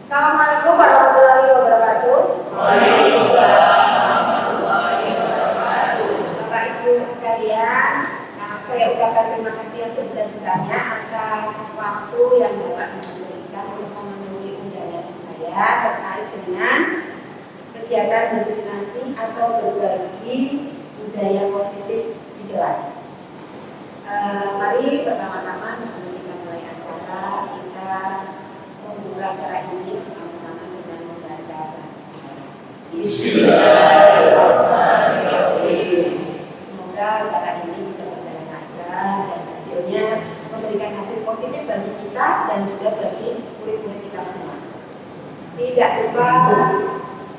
Assalamualaikum warahmatullahi wabarakatuh. Waalaikumsalam warahmatullahi wabarakatuh. Bapak Ibu sekalian, saya ucapkan terima kasih yang sebesar-besarnya atas waktu yang Bapak Ibu berikan untuk memenuhi undangan saya terkait dengan kegiatan destinasi atau berbagi budaya positif di kelas. Mari pertama-tama sebelum kita mulai acara, kita membuka acara ini bersama-sama dengan membaca basmalah. Bismillahirrahmanirrahim. Semoga acara ini bisa berjalan lancar dan hasilnya memberikan hasil positif bagi kita dan juga bagi murid-murid kita semua. Tidak lupa,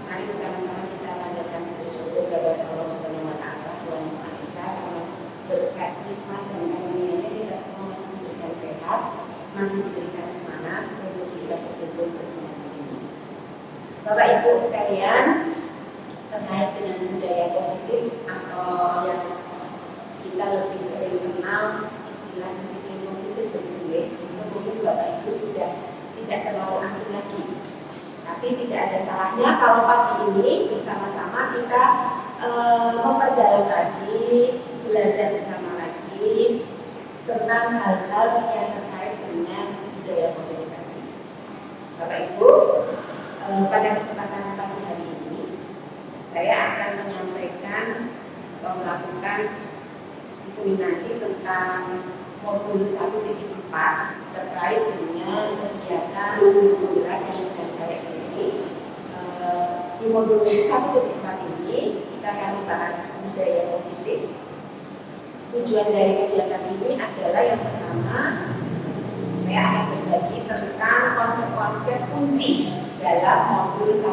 mari bersama-sama kita lanjutkan bersyukur kepada Allah Subhanahu wa Ta'ala, Tuhan Yang Maha Esa, karena berkat nikmat dan karunia-Nya kita semua masih diberikan sehat, masih diberikan semangat untuk bisa berkumpul bersama di sini. Bapak Ibu sekalian, terkait dengan budaya positif atau yang kita lebih sering kenal istilah disiplin positif berbeda, itu mungkin Bapak Ibu sudah tidak terlalu asing lagi. Tapi tidak ada salahnya kalau pagi ini bersama-sama kita memperdalam lagi, belajar bersama lagi tentang hal-hal yang terkait dengan budaya positif tadi. Bapak Ibu, pada kesempatan pagi hari ini saya akan menyampaikan atau melakukan diseminasi tentang modul 1.4 terkait dengan kegiatan penggerak yang sedang saya ikuti. Di modul 1.4 ini kita akan membahas budaya positif. Tujuan dari kegiatan ini adalah yang pertama, saya akan berbagi tentang konsep-konsep kunci dalam modul 1.4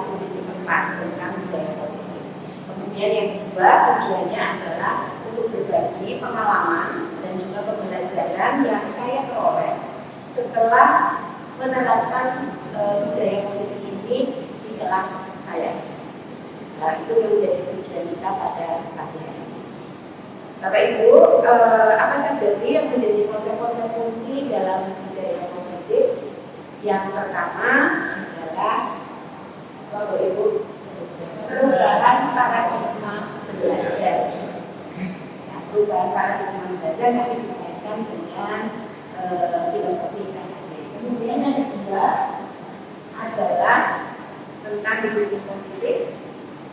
tentang budaya positif. Kemudian yang kedua, tujuannya adalah untuk berbagi pengalaman dan juga pembelajaran yang saya peroleh setelah menerapkan budaya positif ini di kelas saya. Nah, itu yang menjadi tujuan kita pada pagi hari ini. Bapak Ibu, apa saja sih yang menjadi konsep-konsep kunci dalam budaya positif? Yang pertama adalah Bapak Ibu, perubahan paradigma belajar. Nah, perubahan paradigma belajar yang dikaitkan dengan filosofi KKB. Kemudian yang kedua adalah tentang disiplin positif.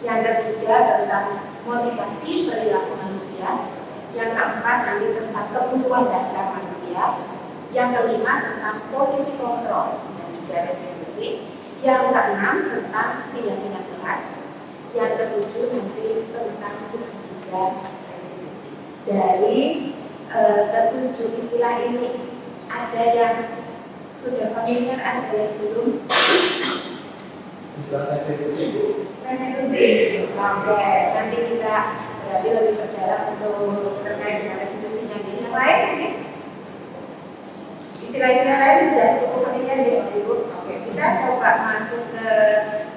Yang ketiga tentang motivasi perilaku manusia. Yang keempat nanti tentang kebutuhan dasar manusia. Yang kelima tentang posisi kontrol dan juga restitusi. Yang keenam tentang tindak-tindak keras. Yang ketujuh nanti tentang segitiga restitusi. Dari ketujuh istilah ini ada yang sudah familiar, ada yang belum. Bisa restitusi. Restitusi. Oke, nanti kita berarti lebih berdalam untuk terkait dengan restitusinya. Yang lain ini istilah-istilah lain sudah cukup familiar ya Bapak Ibu. Oke, kita coba masuk ke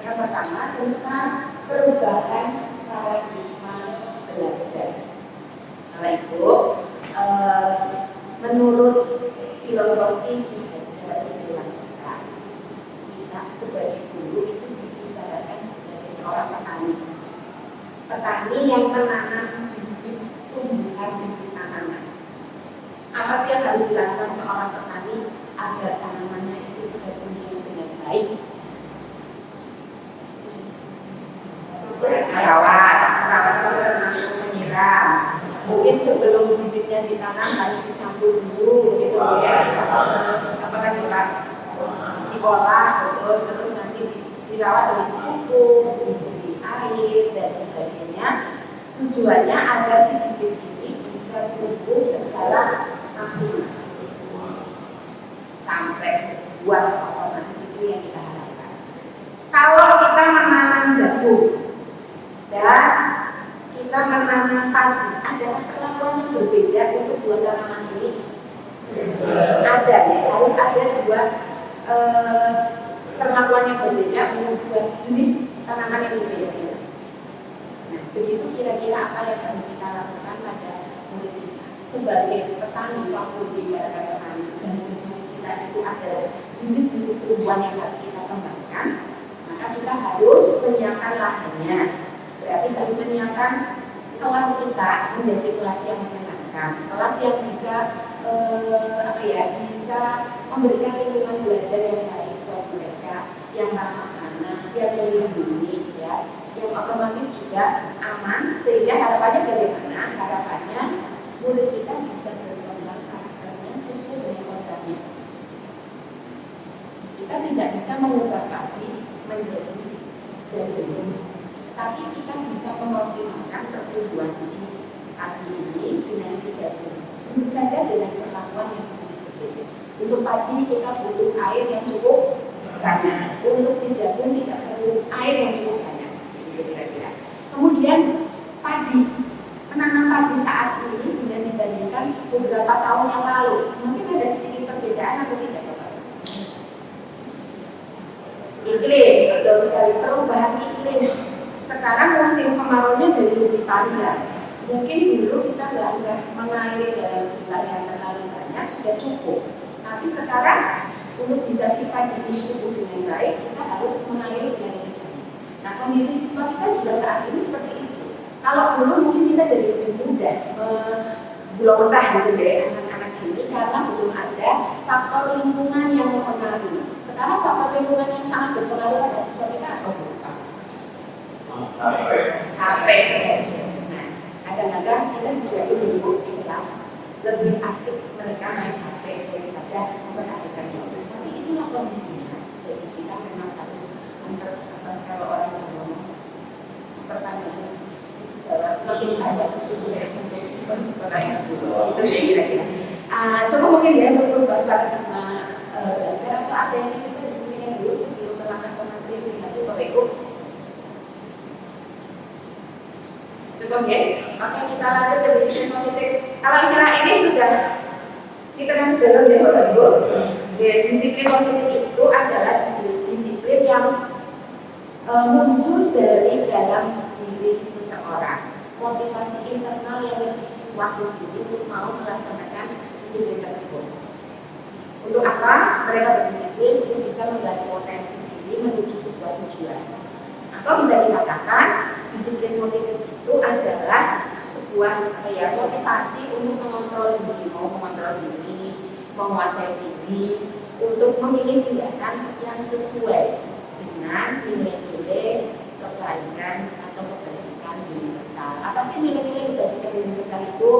yang pertama tentang perubahan paradigma belajar. Bapak Ibu, menurut filosofi belajar kita sebagai guru itu diibaratkan sebagai seorang petani. Petani yang menanam bibit tumbuhan bibit tanaman. Apa sih yang harus dilakukan seorang petani agar tanamannya itu bisa tumbuh dengan baik? Merawat termasuk menyiram. Mungkin sebelum bibitnya ditanam harus dicampur dulu, gitu ya. Terus apa lagi Pak? Diolah, betul. Terus nanti dirawat dengan pupuk, diberi air dan sebagainya. Tujuannya agar si bibit ini bisa tumbuh secara maksimal sampai buah otomatis itu yang kita harapkan. Kalau kita menanam jagung dan kita menanam padi, adakah perlakuan yang berbeda untuk dua tanaman ini? Ada ya, harus ada dua perlakuan yang berbeda untuk dua jenis tanaman yang berbeda. Nah, begitu kira-kira apa yang harus kita lakukan pada murid kita sebagai petani, waktu di petani dan kita itu adalah bibit-bibit tumbuhan yang harus kita kembangkan, maka kita harus menyiapkan lahannya. Berarti harus menyiapkan kelas kita menjadi kelas yang menyenangkan, kelas yang bisa bisa memberikan lingkungan belajar yang baik buat mereka, yang ramah anak, yang melindungi, ya, yang otomatis juga aman. Sehingga harapannya bagaimana? Harapannya murid kita bisa berkembang karakternya sesuai dengan kodratnya. Kita tidak bisa mengubah padi menjadi jagung, tapi kita bisa mengoptimalkan pertumbuhan si padi ini dengan si jagung. Tentu saja dengan perlakuan yang sedikit berbeda. Untuk padi kita butuh air yang cukup banyak, untuk si jagung tidak perlu air yang cukup banyak. Kira-kira. Kemudian padi, menanam padi saat ini dengan dibandingkan beberapa tahun yang lalu, mungkin ada sedikit perbedaan atau tidak, Bapak? Iklim, betul sekali, perubahan iklim. Sekarang musim kemaraunya jadi lebih panjang. Mungkin dulu kita nggak usah mengairi dalam jumlah yang terlalu banyak, sudah cukup. Tapi sekarang untuk bisa sifat ini tumbuh dengan baik, kita harus mengairi dengan lebih banyak. Nah, kondisi siswa kita juga saat ini seperti itu. Kalau dulu mungkin kita jadi lebih mudah melontar gitu deh anak-anak ini karena belum ada faktor lingkungan yang mempengaruhi. Sekarang faktor lingkungan yang sangat berpengaruh pada siswa kita apa? HP. Kadang-kadang kita juga dulu di kelas lebih asik mereka main HP daripada memperhatikan itu. Tapi itulah kondisinya. Jadi kita memang harus kalau orang yang ngomong pertanyaan lebih ada khusus ya pertanyaan dulu. Itu ya kira-kira. Coba mungkin ya untuk belajar atau ada yang kita diskusikan dulu sebelum melangkah ke materi nanti Bapak Ibu. Cukup ya? Oke, kita lanjut ke disiplin positif. Kalau istilah ini sudah kita kan sudah lihat Bapak Ibu. Disiplin positif itu adalah disiplin yang muncul dari dalam diri seseorang. Motivasi internal yang lebih kuat untuk mau melaksanakan disiplin tersebut. Untuk apa mereka berdisiplin? Itu bisa membantu potensi diri menuju sebuah tujuan. Atau bisa dikatakan disiplin positif itu adalah sebuah motivasi untuk mengontrol diri, menguasai diri, untuk memilih tindakan yang sesuai dengan nilai-nilai kebaikan atau kebajikan universal. Apa sih nilai-nilai kebajikan universal itu?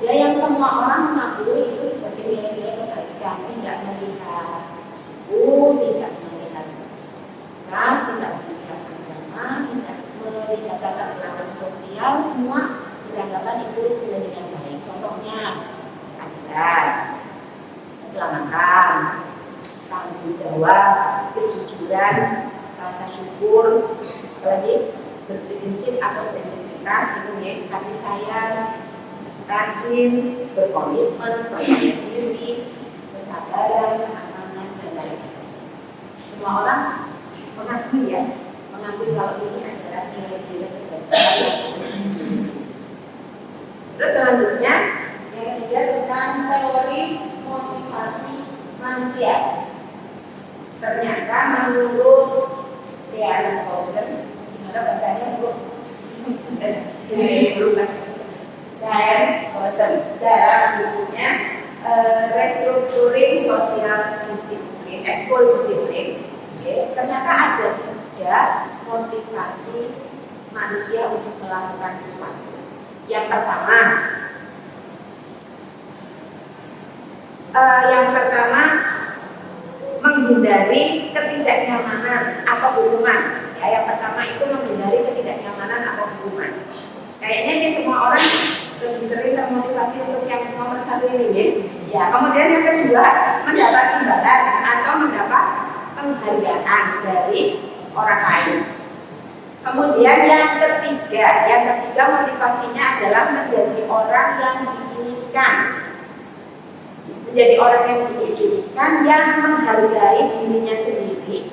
Ya yang semua orang mengakui itu sebagai nilai-nilai kebaikan, tidak melihat tidak melihat ras, tidak melihat agama, tidak melihat latar belakang sosial, semua beranggapan itu tidak dengan baik. Contohnya keadilan, keselamatan, tanggung jawab, kejujuran, rasa syukur, apalagi berprinsip atau berintegritas, itu ya, kasih sayang, rajin, berkomitmen, percaya diri, kesabaran, amanah, dan lain-lain. Semua orang mengakui kalau ini adalah nilai-nilai kebajikan. Terus selanjutnya yang ketiga tentang teori motivasi manusia. Ternyata menurut Dean Hausen, gimana bahasanya Bu? Dean Hausen dalam bukunya Restructuring Social Discipline, School Discipline, ternyata ada 3 motivasi manusia untuk melakukan sesuatu. Yang pertama menghindari ketidaknyamanan atau hukuman. Ya, yang pertama itu menghindari ketidaknyamanan atau hukuman. Kayaknya ini semua orang lebih sering termotivasi untuk yang nomor 1 ini. Ya, kemudian yang kedua mendapat imbalan atau mendapat penghargaan dari orang lain. Kemudian yang ketiga motivasinya adalah menjadi orang yang diinginkan. Menjadi orang yang diinginkan, yang menghargai dirinya sendiri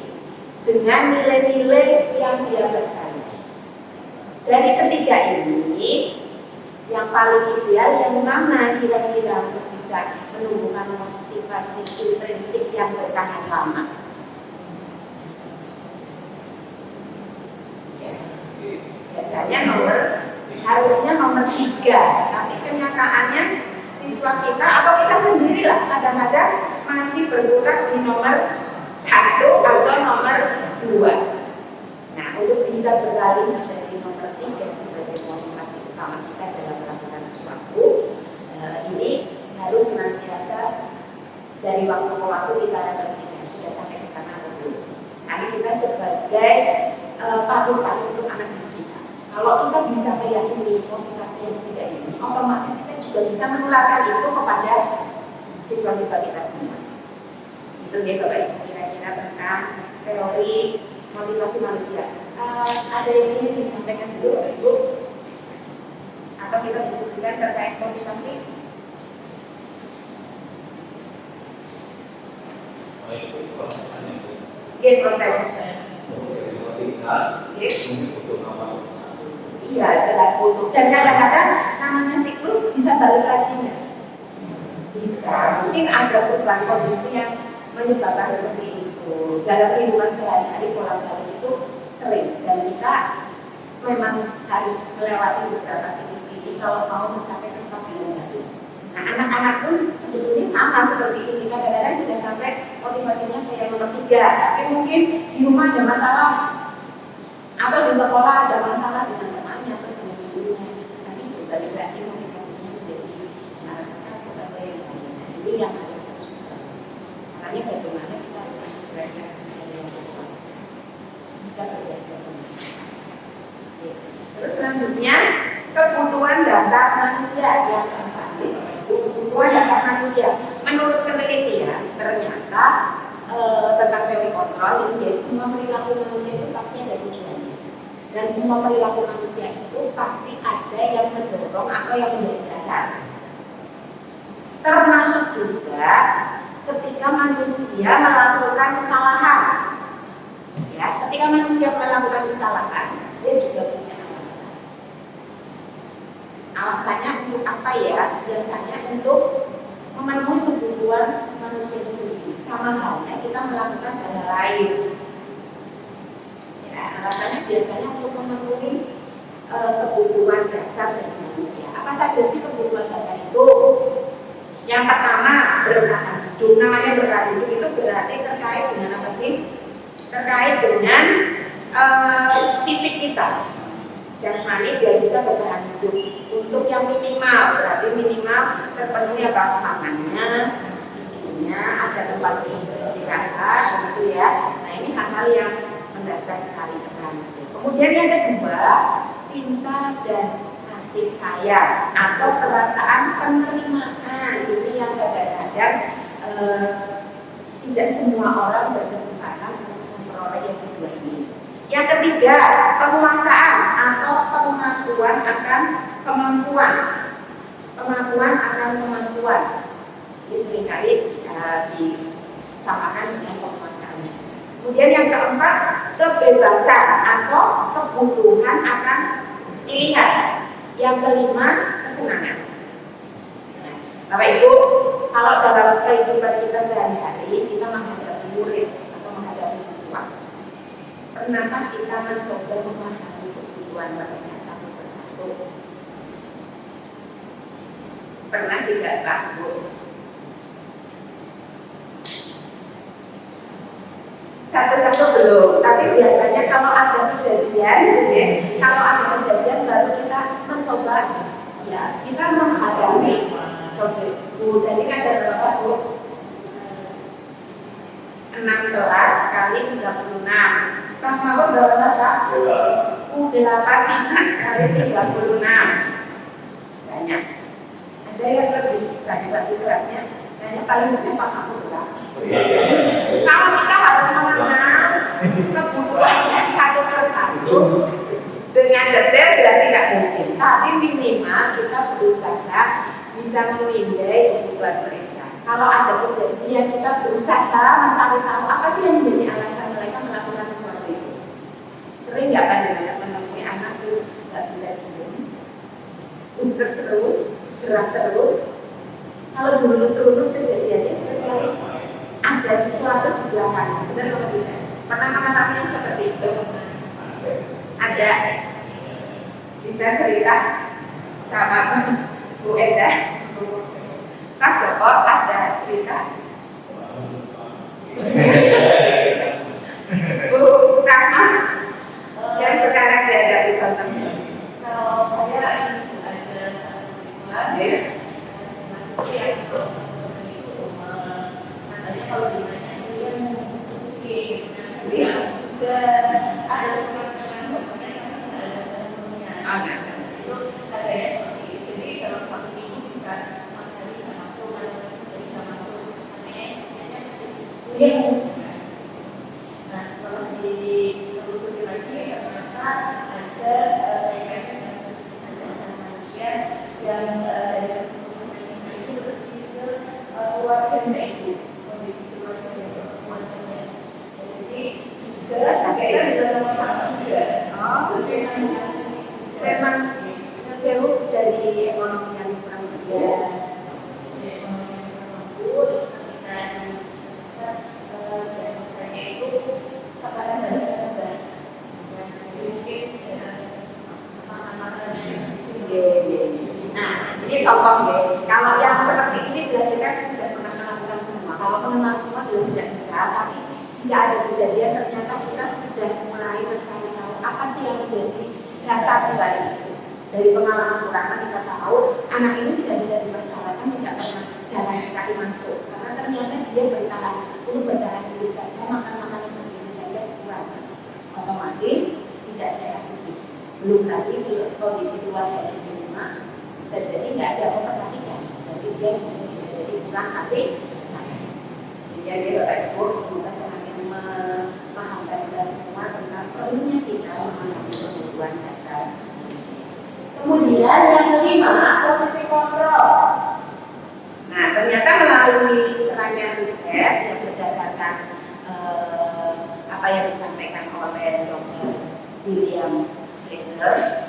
dengan nilai-nilai yang dia percaya. Dari ketiga ini, yang paling ideal yang mana kira-kira untuk bisa menumbuhkan motivasi prinsip yang bertahan lama. Ya. Biasanya harusnya nomor 3, tapi kenyataannya siswa kita atau kita sendirilah kadang-kadang masih berkutat di nomor 1 atau nomor 2. Nah, untuk bisa beralih dari nomor 3 sebagai motivasi utama kita dalam melakukan sesuatu, ini harus senantiasa dari waktu ke waktu kita refleksikan sudah sampai ke sana atau belum. Karena kita sebagai panutan untuk anak kita. Kalau kita bisa meyakini motivasi yang tidak ini, otomatis kita juga bisa menularkan itu kepada siswa-siswa kita semua. Itu dia Bapak Ibu kira-kira tentang teori motivasi manusia. Ada yang ingin disampaikan dulu Bapak Ibu? Atau kita diskusikan terkait motivasi? Proses. Iya, jelas butuh. Dan kadang-kadang namanya siklus bisa balik lagi ya? Bisa. Mungkin ada perubahan kondisi yang menyebabkan seperti itu. Dalam kehidupan sehari-hari bolak-balik itu sering. Dan kita memang harus melewati beberapa siklus ini kalau mau mencapai kestabilan tadi. Nah, anak-anak pun sebetulnya sama seperti ini. Kadang-kadang sudah sampai motivasinya kayak nomor 3, tapi mungkin di rumah ada masalah atau di sekolah ada masalah dengan temannya atau dengan gurunya. Nanti balik lagi motivasinya menjadi sekat atau yang lain. Nah, ini yang harus kita coba. Makanya bagaimana kita harus belajar sebagai orang bisa belajar kondisi. Terus selanjutnya kebutuhan dasar manusia yang keempat. Kebutuhan dasar manusia. Menurut penelitian ternyata tentang teori kontrol ini semua perilaku manusia itu pasti ada tujuannya. Dan semua perilaku manusia itu pasti ada yang mendorong atau yang menjadi dasar. Termasuk juga ketika manusia melakukan kesalahan. Ya, ketika manusia melakukan kesalahan, dia juga punya alasan. Alasannya untuk apa ya? Biasanya untuk memenuhi kebutuhan manusia itu sendiri. Sama halnya kita melakukan hal lain. Ya, alasannya biasanya untuk memenuhi kebutuhan dasar dari manusia. Apa saja sih kebutuhan dasar itu? Yang pertama, bertahan hidup. Namanya bertahan hidup itu berarti terkait dengan apa sih? Terkait dengan fisik kita. Jasmani biar bisa bertahan hidup. Untuk yang minimal, berarti minimal terpenuhi apa? Makannya, ada tempat beristirahat, begitu ya. Nah, ini hal-hal yang mendasar sekali bertahan hidup. Kemudian yang kedua, cinta dan kasih sayang atau perasaan penerimaan. Ini yang kadang-kadang tidak semua orang berkesempatan untuk memperoleh yang kedua ini. Yang ketiga, penguasaan atau pengakuan akan kemampuan. Pengakuan akan kemampuan. Ini seringkali disamakan dengan penguasaan. Kemudian yang keempat, kebebasan atau kebutuhan akan pilihan. Yang kelima, kesenangan. Nah, Bapak Ibu, kalau dalam kehidupan kita sehari-hari kita menghadapi murid atau menghadapi siswa, pernahkah kita mencoba memahami kebutuhan mereka satu persatu? Pernah tidak Pak Bu? Satu-satu belum, tapi biasanya kalau ada kejadian, kalau ada kejadian baru kita mencoba, ya kita menghadapi. Oke, Bu, tadi kan ada berapa Bu? 16 kali 36. Kang Mawar berapa Kak? 8 kali 36. Banyak. Ada yang lebih banyak di kelasnya. Kayaknya paling banyak Pak Mawar lah. Kalau kita harus mengenal kebutuhannya satu persatu dengan detail berarti tidak mungkin. Tapi minimal kita berusaha bisa memindai kebutuhan mereka. Kalau ada kejadian kita berusaha mencari tahu apa sih yang menjadi alasan mereka melakukan sesuatu itu. Sering nggak kadang-kadang menemui anak sih nggak bisa diam, usir terus, gerak terus. Kalau dulu kejadiannya seperti ada sesuatu di belakang, benar atau tidak? Pernah mengalami yang seperti itu? Ada? Bisa cerita sama Bu Eda, Pak Joko ada cerita? Bu Rahma yang sekarang dihadapi contohnya. Kalau saya ada satu siswa masuk yang itu mas, katanya kalau ditanya dia mau pusing, dia juga ada surat dengan pokoknya ada semuanya. Itu katanya seperti itu. Jadi kalau satu minggu bisa 4 kali nggak masuk, atau 3 kali nggak masuk, katanya isinya seperti itu. Nah setelah ditelusuri lagi ternyata ada kaitannya dengan dasar manusia yang dari kesemuanya itu lebih ke keluarganya itu, kondisi keluarganya. Jadi juga kaitan dengan masalah juga. Memang jauh dari ekonomi yang kurang dia. Nah, ini contoh ya. Kalau yang seperti ini jelas kita sudah pernah melakukan semua. Kalau mengenal semua jelas tidak bisa, tapi jika ada kejadian ternyata kita sudah mulai mencari tahu apa sih yang menjadi dasar kembali itu. Dari pengalaman pertama kita tahu anak ini tidak bisa dipersalahkan tidak pernah jalan kaki masuk karena ternyata dia bertahan untuk bertahan hidup saja, makan makanan bergizi saja kurang, otomatis tidak sehat fisik. Belum lagi kondisi keluarga di rumah bisa jadi nggak ada memperhatikan, jadi dia bisa jadi kurang kasih sayang. Jadi Bapak Ibu semoga semakin memahamkan kita semua tentang perlunya kita memahami kebutuhan dasar manusia. Kemudian yang kelima, posisi kontrol. Nah, ternyata melalui serangkaian riset yang berdasarkan apa yang disampaikan oleh Dr. William Glaser,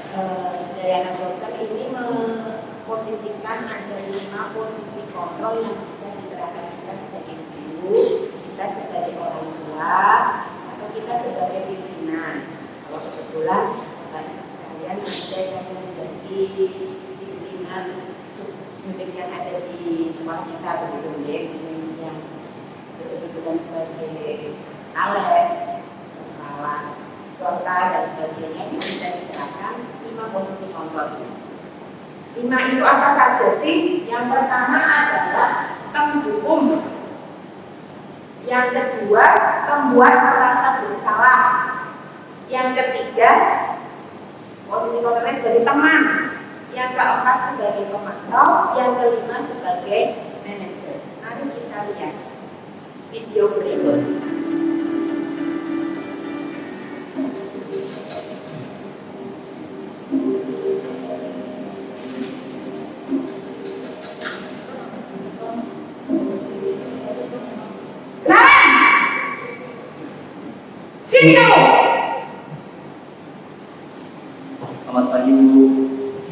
Diana Glaser ini memposisikan ada 5 posisi kontrol yang bisa diterapkan kita sebagai guru, kita sebagai orang tua, atau kita sebagai pimpinan. Kalau kebetulan Bapak sekalian ada yang menjadi pimpinan unit yang ada di sekolah kita begitu ya, yang kebetulan sebagai alek, kepala, kota dan sebagainya ini bisa diterapkan 5 posisi kontrol ini. 5 itu apa saja sih? Yang pertama adalah penghukum. Yang kedua, membuat merasa bersalah. Yang ketiga, posisi kontrolnya sebagai teman. Yang keempat sebagai pemantau. Yang kelima sebagai manajer. Mari kita lihat video berikut. Sini kamu. Selamat pagi Bu.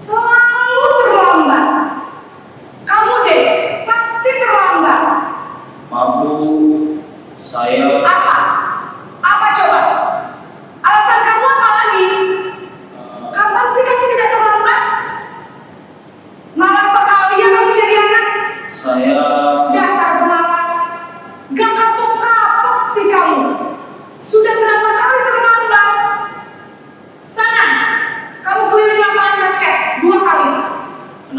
Selalu terlambat. Kamu deh pasti terlambat. Maaf Bu, saya Apa? Apa coba? Alasan kamu apa lagi? Kapan sih kamu tidak terlambat? Malas sekali ya kamu jadi anak. saya Dasar pemalas. Gak kapok-kapok sih kamu. Sudah berapa kali terlambat? Sana, kamu keliling lapangan basket 2 kali.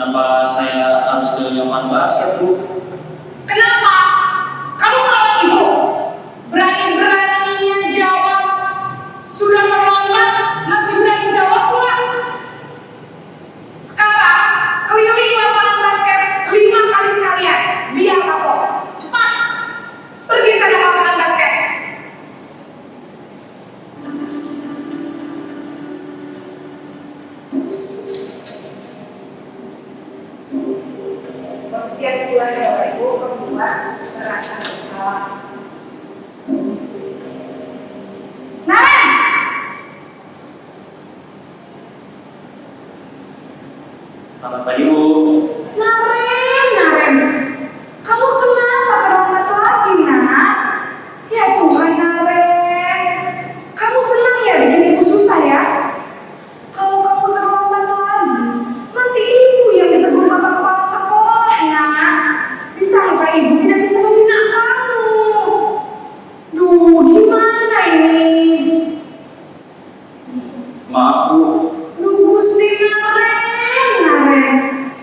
kenapa saya harus ke lapangan basket Bu? Kenapa? Kamu melawan ibu. Berani-beraninya jawab. Sudah terlambat, masih berani jawab pula. Sekarang, keliling lapangan basket 5 kali sekalian. Biar kapok. Cepat. Pergi sana ke lapangan basket. Posisi yang kedua ya Bapak Ibu, membuat merasa bersalah. Naren! Selamat pagi Bu. Naren! Kamu kenapa terlambat lagi, nak? Maaf Bu. Duh Gusti Naren.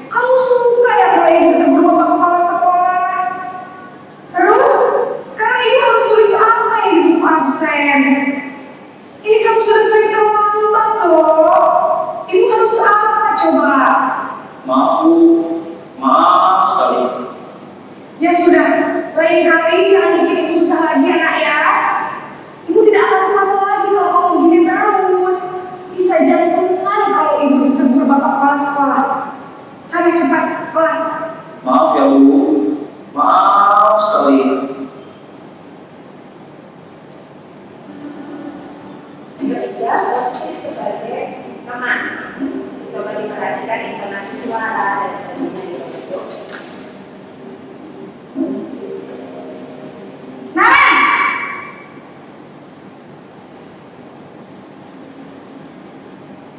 Kamu suka ya kalau ibu tegur bapak kepala sekolah? Terus, sekarang ibu harus tulis apa ya di buku absen? Ini kamu sudah sering terlambat loh. Ibu harus apa coba? Maaf Bu. Maaf sekali. Ya sudah, lain kali jangan bikin ibu susah lagi anak ya. Ibu tidak akan apa lagi kalau kamu begini terus. Bisa jantungan kalau ibu tegur bapak kepala sekolah. Sana cepat ke kelas. Maaf ya Bu. Maaf sekali. Ketiga, posisi sebagai teman. Coba diperhatikan intonasi suara dan sebagainya gitu. Naren!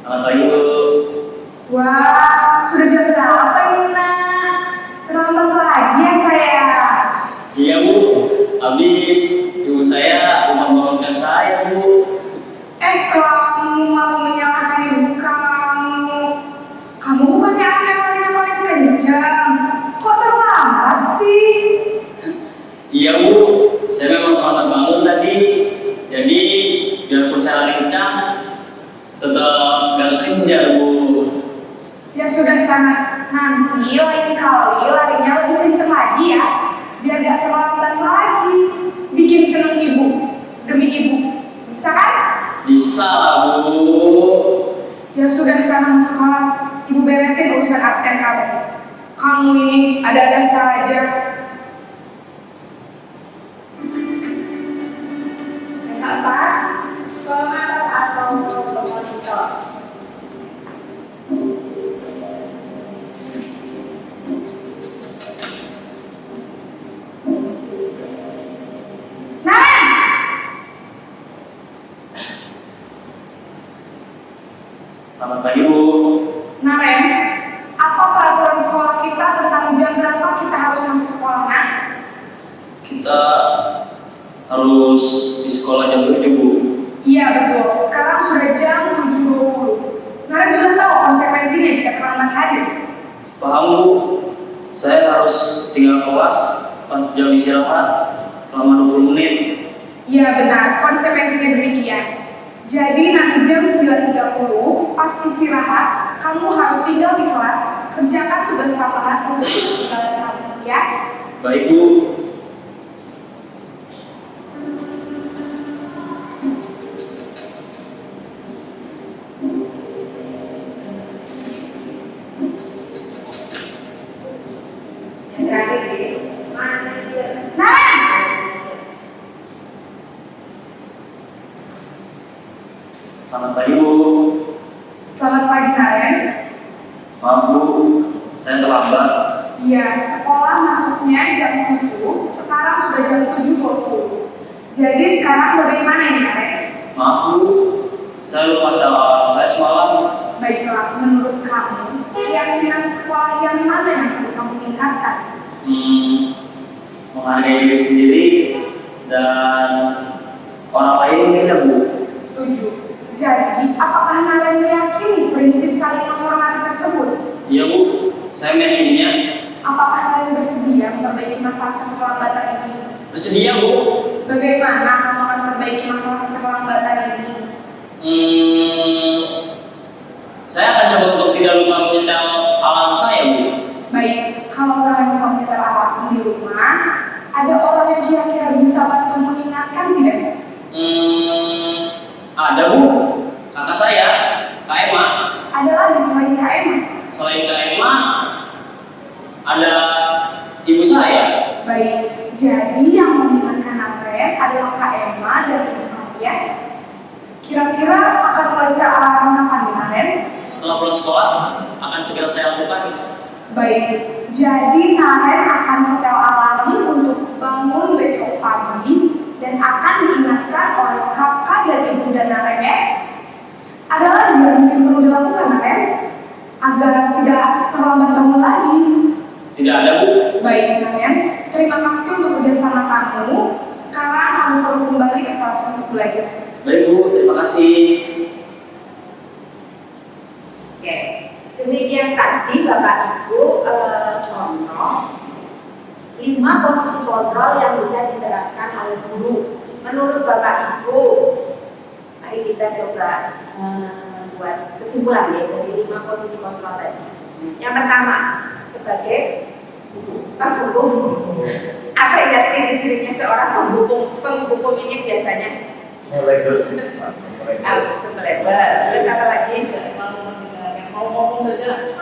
Selamat pagi Bu. Wah, sudah jam berapa ini nak? Terlambat lagi ya saya. Iya Bu. Habis ibu saya membangunkan saya Bu. Kamu malah menyalahkan ibu kamu. Kamu bukannya anak yang paling kencang. Kok terlambat sih? Iya Bu. Saya memang terlambat bangun tadi. Jadi biarpun saya lari kencang, tetap gak kejar Bu. Ya sudah sana. Nanti lain kali larinya lebih kencang lagi ya. Biar gak terlambat lagi. Bikin seneng ibu. Demi ibu. Bisa kan? Bisa lah Bu. Ya sudah sana masuk kelas. Ibu beresin urusan absen kamu. Kamu ini ada-ada saja. Apa? Pengamat atau pemonitor? Naren! Selamat pagi Bu. Naren, apa peraturan sekolah kita tentang jam berapa kita harus masuk sekolah, nak? Kita harus di sekolah jam 7 Bu. Iya betul, sekarang sudah jam 7.20. Naren sudah tahu konsekuensinya jika terlambat hadir. Paham Bu. Saya harus tinggal kelas pas jam istirahat selama 20 menit. Iya benar, konsekuensinya demikian. Jadi nanti jam 9.30 pas istirahat, kamu harus tinggal di kelas, kerjakan tugas tambahan untuk ketinggalan kamu, ya? Baik Bu. Yang terakhir di manajer. Naren! Selamat pagi Bu. Selamat pagi Naren. Maaf Bu, saya terlambat. Iya, sekolah masuknya jam 7, sekarang sudah jam 7.20. Jadi sekarang bagaimana ini Naren? Maaf Bu, saya lupa setel alarm saya semalam. Baiklah, menurut kamu, keyakinan sekolah yang mana yang perlu kamu tingkatkan? Menghargai diri sendiri dan orang lain mungkin ya Bu. Setuju. Jadi, apakah Naren meyakini prinsip saling menghormati tersebut? Iya Bu, saya meyakininya. Apakah Naren bersedia memperbaiki masalah keterlambatan ini? Bersedia Bu. Bagaimana kamu akan memperbaiki masalah keterlambatan ini? Saya akan coba untuk tidak lupa menyetel alarm saya Bu. Baik, kalau kalian mau menyetel alarm di rumah, ada orang yang kira-kira bisa bantu mengingatkan tidak? Ada Bu, kakak saya, Kak Emma. Ada lagi selain Kak Emma? Selain Kak Emma, ada ibu saya. Baik, jadi yang mengingatkan Naren adalah Kak Emma dan ibu kamu ya. Kira-kira akan mulai setel alarm kapan nih Naren? Setelah pulang sekolah, akan segera saya lakukan. Baik, jadi Naren akan setel alarm untuk bangun besok pagi dan akan diingatkan oleh kakak dan ibu dan Naren ya. Ada lagi yang mungkin perlu dilakukan Naren agar tidak terlambat bangun lagi. Tidak ada Bu. Baik Naren, terima kasih untuk kerjasama kamu. Sekarang kamu perlu kembali ke kelas untuk belajar. Baik Bu, terima kasih. Demikian tadi Bapak Ibu contoh 5 posisi kontrol yang bisa diterapkan oleh guru. Menurut Bapak Ibu, mari kita coba buat kesimpulan ya dari 5 posisi kontrol tadi. Yang pertama, sebagai penghukum. Apa ya ciri-cirinya seorang penghukum ini biasanya? Melebar. Terus apa lagi? Mau ngomong saja.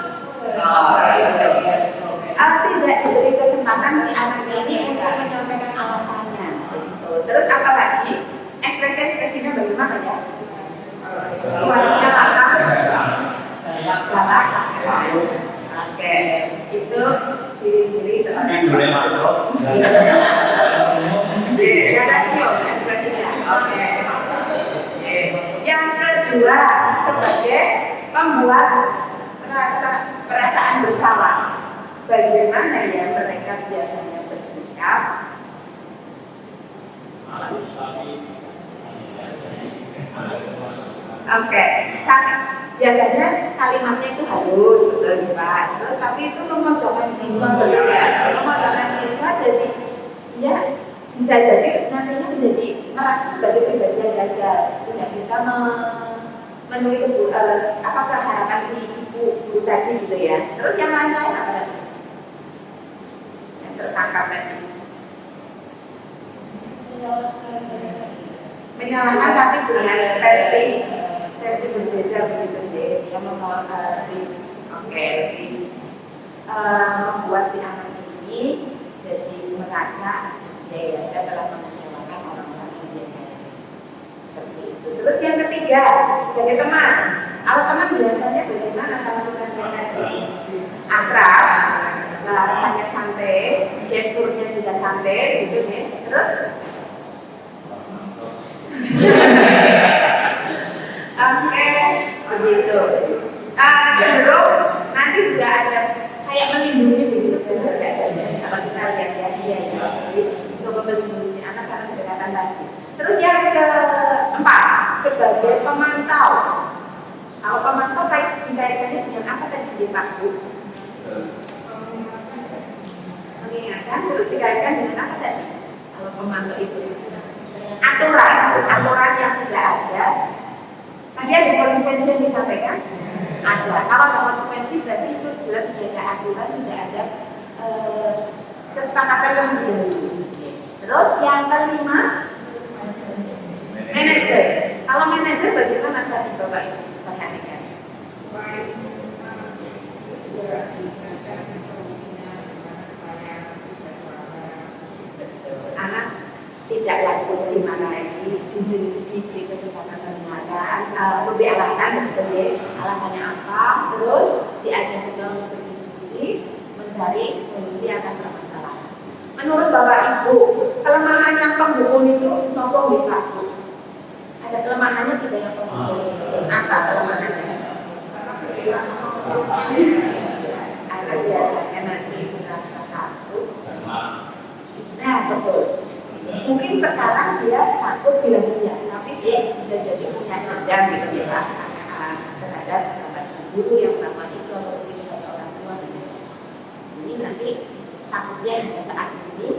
Tidak diberi kesempatan si anak ini untuk menyampaikan alasannya. Gitu. Terus apa lagi? Ekspresi-ekspresinya bagaimana ya? Suaranya galak. Oke, itu ciri-ciri seorang. Ada senyum ekspresinya. Oke. Yang kedua, sebagai pembuat perasaan bersalah. Bagaimana ya mereka biasanya bersikap? Oke, biasanya kalimatnya itu halus, betul nih Pak. Terus tapi itu memojokkan siswa, betul ya? Memojokkan siswa jadi ya bisa jadi nantinya menjadi merasa sebagai pribadi yang gagal, tidak bisa memenuhi apakah harapan si ibu tadi gitu ya. Terus yang lain-lain apa tadi? Yang tertangkap tadi. Menyalahkan tapi dengan versi berbeda begitu deh. Yang membuat si anak ini jadi merasa ya saya telah mengecewakan orang-orang yang biasanya seperti itu. Terus yang ketiga, sebagai teman. Kalau teman biasanya bagaimana kalau kita akrab, bahasanya santai, gesturnya juga santai, gitu ya. Terus, oke, begitu. Cenderung nanti juga ada kayak melindungi begitu, benar nggak? Kalau kita lihat ya dia ya, coba melindungi si anak karena kedekatan tadi. Terus yang keempat, sebagai pemantau. Kalau pemantau kaitannya dengan apa tadi di Pak Bu? Mengingatkan, terus dikaitkan dengan apa tadi? Kalau pemantau itu aturan yang sudah ada. Tadi ada konsekuensi yang disampaikan? Ada. Kalau ada konsekuensi berarti itu jelas sudah ada aturan, sudah ada kesepakatan yang didahului. Terus yang kelima, manajer. Kalau manajer bagaimana tadi Bapak Ibu perhatikan? Anak tidak langsung gimana lagi diberi kesempatan mendengarkan, lebih alasan betul ya, alasannya apa, terus diajak juga untuk berdiskusi, mencari solusi akan permasalahan. Menurut Bapak Ibu, kelemahannya penghukum itu nopo di Pak Bu? Ada kelemahannya tidak yang penghukum? Apa kelemahannya? Anak biasanya nanti merasa takut. Nah betul. Mungkin sekarang dia takut bilang iya, tapi dia bisa jadi punya dendam gitu ya terhadap guru yang melakukan itu atau terhadap orang tua di situ. Ini nanti takutnya yang saat ini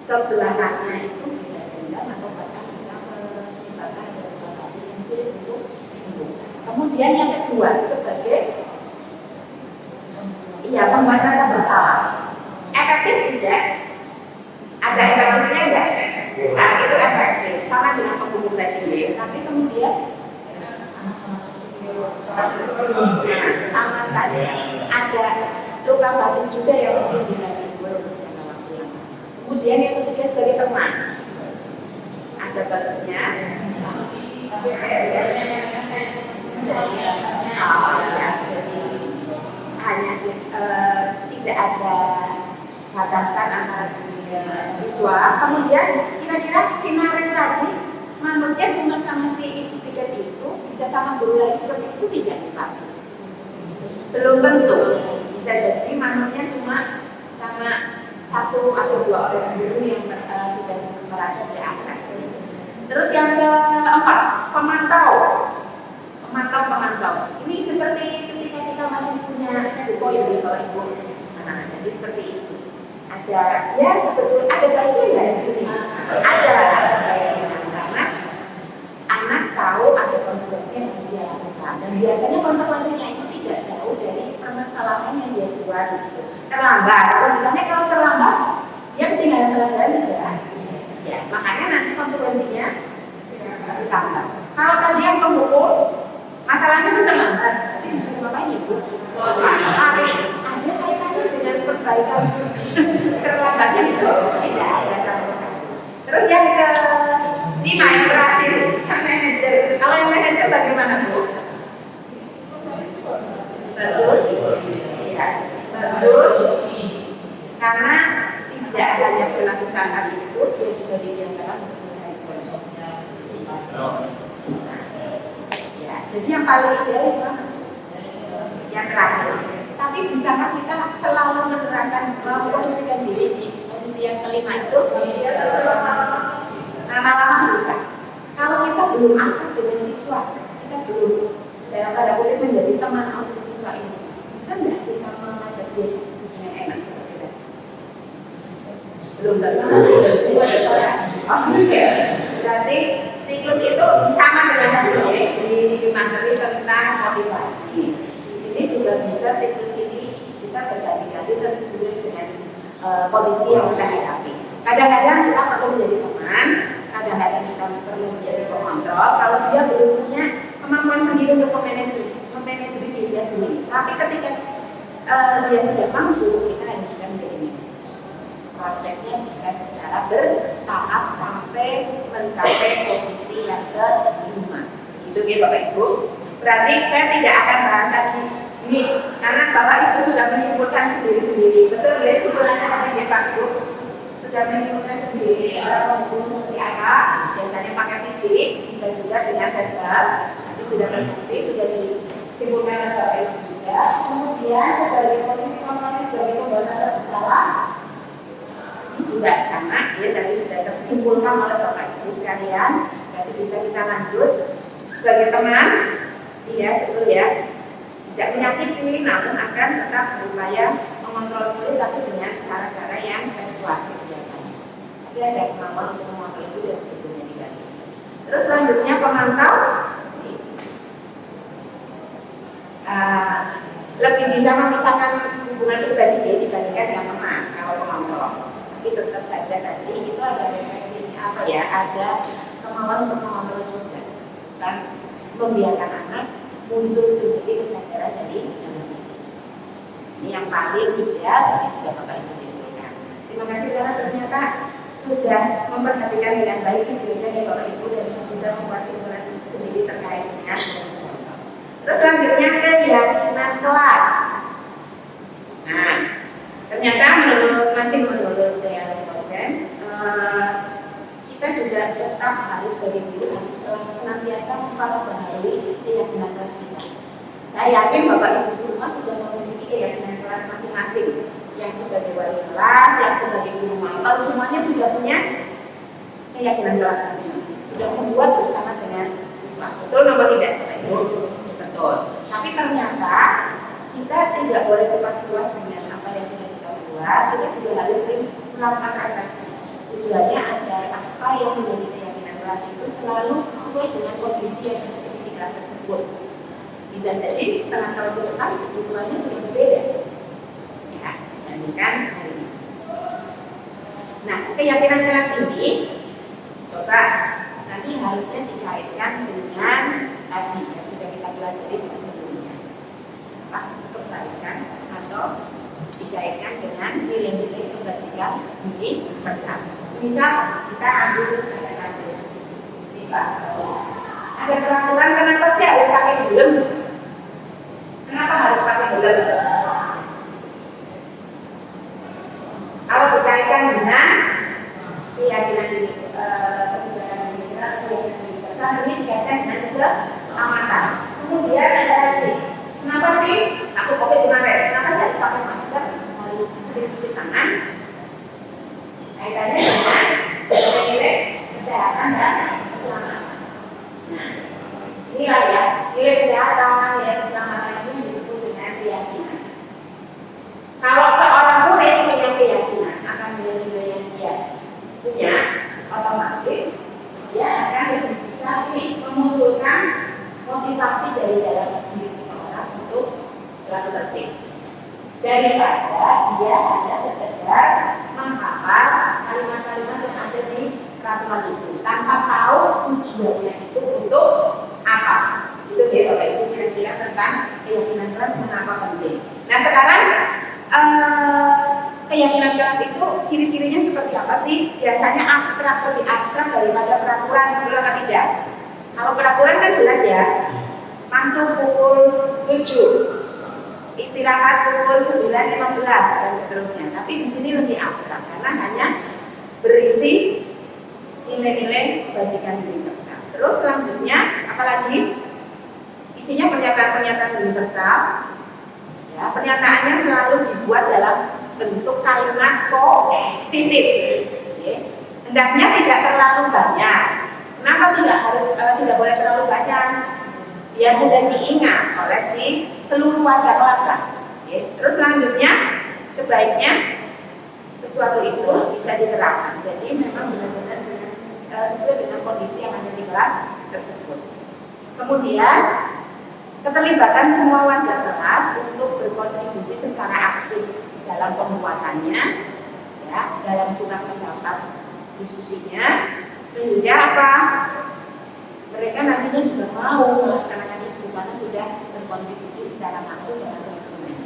kebelakangnya itu bisa dendam atau bahkan bisa menyebabkan beberapa yang sulit untuk disembuhkan. Kemudian yang kedua sebagai pembuat rasa bersalah. Efektif tidak? Ada efektifnya enggak? Saat itu efektif, sama dengan penghukum tadi, tapi kemudian sama saja ada luka batin juga yang mungkin bisa timbul untuk jangka waktu yang lama. Kemudian yang ketiga sebagai teman, ada bagusnya. Jadi hanya tidak ada batasan antara siswa. Kemudian kira-kira si Maren tadi manutnya cuma sama si tiket itu, bisa sama guru lain seperti itu tidak Pak? Belum tentu. Bisa jadi manutnya cuma sama satu atau dua orang guru yang sudah merasa diangkat. Terus yang keempat, pemantau. Pemantau. Ini seperti ketika kita masih punya buku ya Bapak Ibu. Nah, jadi seperti itu. Ada ya sebetulnya ada baiknya nggak di sini? Ada baiknya karena anak tahu ada konsekuensi yang harus dia lakukan dan biasanya konsekuensinya itu tidak jauh dari permasalahan yang dia buat gitu. Terlambat, kalau terlambat dia ketinggalan pelajaran juga. Ya, makanya nanti konsekuensinya ditambah. Kalau tadi yang pemukul, masalahnya itu terlambat, tapi bisa ngapain ibu? Ada kaitannya dengan perbaikan terlambatnya itu tidak ada sama sekali. Terus yang kelima yang terakhir, yang manajer. Kalau yang manajer bagaimana Bu? Bagus, ya, bagus. Karena tidak hanya berlaku saat itu, dia juga dibiasakan untuk ya, jadi yang paling ideal itu yang terakhir. Tapi bisakah kita selalu menerapkan memposisikan diri di posisi yang kelima itu? Lama-lama bisa. Kalau kita belum akrab dengan siswa, kita belum dalam tanda kutip menjadi teman untuk siswa ini, bisa nggak kita mengajak dia diskusi dengan enak seperti itu? Belum tentu. Oh, iya. Berarti siklus itu sama dengan hasilnya di materi tentang motivasi. Di sini juga bisa siklus ini kita berganti-ganti sesuai dengan kondisi yang kita hadapi. Kadang-kadang kita perlu menjadi teman, kadang-kadang kita perlu menjadi pengontrol. Kalau dia belum punya kemampuan sendiri untuk memanage dirinya sendiri, tapi ketika dia sudah mampu, kita hanya bisa menjadi prosesnya bisa secara bertahap sampai mencapai posisi yang kelima. Itu ya Bapak Ibu. Berarti saya tidak akan bahas lagi ini karena Bapak Ibu sudah menyimpulkan sendiri-sendiri. Betul ya simpulannya tadi ya Pak Ibu? Sudah menyimpulkan sendiri orang hukum seperti apa? Biasanya pakai fisik, bisa juga dengan verbal. Nanti sudah terbukti, sudah disimpulkan oleh Bapak Ibu juga. Kemudian sebagai posisi komponen sebagai pembatasan bersalah juga sama, ya tadi sudah tersimpulkan oleh Bapak Ibu sekalian. Jadi bisa kita lanjut sebagai teman, iya betul ya, tidak menyakiti, namun akan tetap berupaya mengontrol murid tapi dengan cara-cara yang persuasif biasanya. Tapi ada kemampuan untuk mengontrol itu ya sebetulnya tidak. Terus selanjutnya pemantau, lebih bisa memisahkan hubungan pribadi ya dibandingkan dengan teman kalau pemantau. Tapi tetap saja tadi itu ada refleksinya apa ya, ada kemauan untuk mengontrol juga dan membiarkan anak muncul sendiri kesadaran dari ini yang paling ideal tapi sudah Bapak Ibu simpulkan. Terima kasih karena ternyata sudah memperhatikan dengan baik videonya ya Bapak Ibu dan bisa membuat simpulan sendiri terkait dengan. Terus selanjutnya keyakinan kelas. Nah, ternyata menurut dari dosen, kita juga tetap harus sebagai guru harus senantiasa memperbaharui keyakinan kelas kita. Saya yakin Bapak Ibu semua sudah memiliki keyakinan kelas masing-masing, yang sebagai wali kelas, yang sebagai guru mapel, semuanya sudah punya keyakinan kelas masing-masing, sudah membuat bersama dengan siswa. Betul nomor tidak Bapak Ibu? Betul. Tapi ternyata kita tidak boleh cepat puas dengan apa yang sudah kita buat, kita juga harus melakukan refleksi. Tujuannya agar apa yang menjadi keyakinan kelas itu selalu sesuai dengan kondisi yang terjadi di kelas tersebut. Bisa jadi setengah tahun ke depan kebutuhannya sudah berbeda, ya, dibandingkan hari ini. Nah, keyakinan kelas ini coba nanti harusnya dikaitkan dengan tadi yang sudah kita pelajari sebelumnya, kebaikan atau dikaitkan dengan nilai-nilai kebajikan diri bersama. Misal kita ambil ada kasus, ada peraturan kenapa sih harus pakai helm? Kenapa harus pakai helm? Kalau berkaitan dengan keyakinan diri, kebijakan diri kita, keyakinan diri bersama ini dikaitkan dengan keselamatan. Kemudian ada lagi, kenapa sih aku COVID kemarin? Kenapa sih aku pakai masker? Harus sering cuci tangan? Kaitannya dengan nilai kesehatan dan keselamatan. Nah, inilah ya nilai kesehatan, nilai keselamatan ini disebut dengan keyakinan. Kalau seorang murid punya keyakinan akan nilai-nilai yang dia punya, otomatis dia akan lebih bisa memunculkan motivasi dari dalam diri seseorang untuk selalu tertib, daripada dia hanya sekedar menghafal kalimat-kalimat yang ada di peraturan itu tanpa tahu tujuannya itu untuk apa. Itu dia Bapak Ibu kira-kira tentang keyakinan kelas mengapa penting. Nah sekarang keyakinan kelas itu ciri-cirinya seperti apa sih? Biasanya abstrak, lebih abstrak daripada peraturan, betul atau tidak? Kalau peraturan kan jelas ya, masuk pukul 7, istirahat pukul 9.15 dan seterusnya. Tapi di sini lebih abstrak karena hanya berisi nilai-nilai kebajikan universal. Terus selanjutnya apalagi? Isinya pernyataan-pernyataan universal. Ya, pernyataannya selalu dibuat dalam bentuk kalimat positif. Oke. Hendaknya tidak terlalu banyak. Kenapa tidak boleh terlalu banyak? Biar mudah diingat oleh seluruh warga kelas lah. Oke. Terus selanjutnya sebaiknya sesuatu itu bisa diterapkan. Jadi memang benar-benar sesuai dengan kondisi yang ada di kelas tersebut. Kemudian keterlibatan semua warga kelas untuk berkontribusi secara aktif dalam pembuatannya, ya, dalam curah pendapat diskusinya, sehingga apa? Mereka nantinya juga mau melaksanakan itu karena sudah berkontribusi secara langsung dengan konsumen.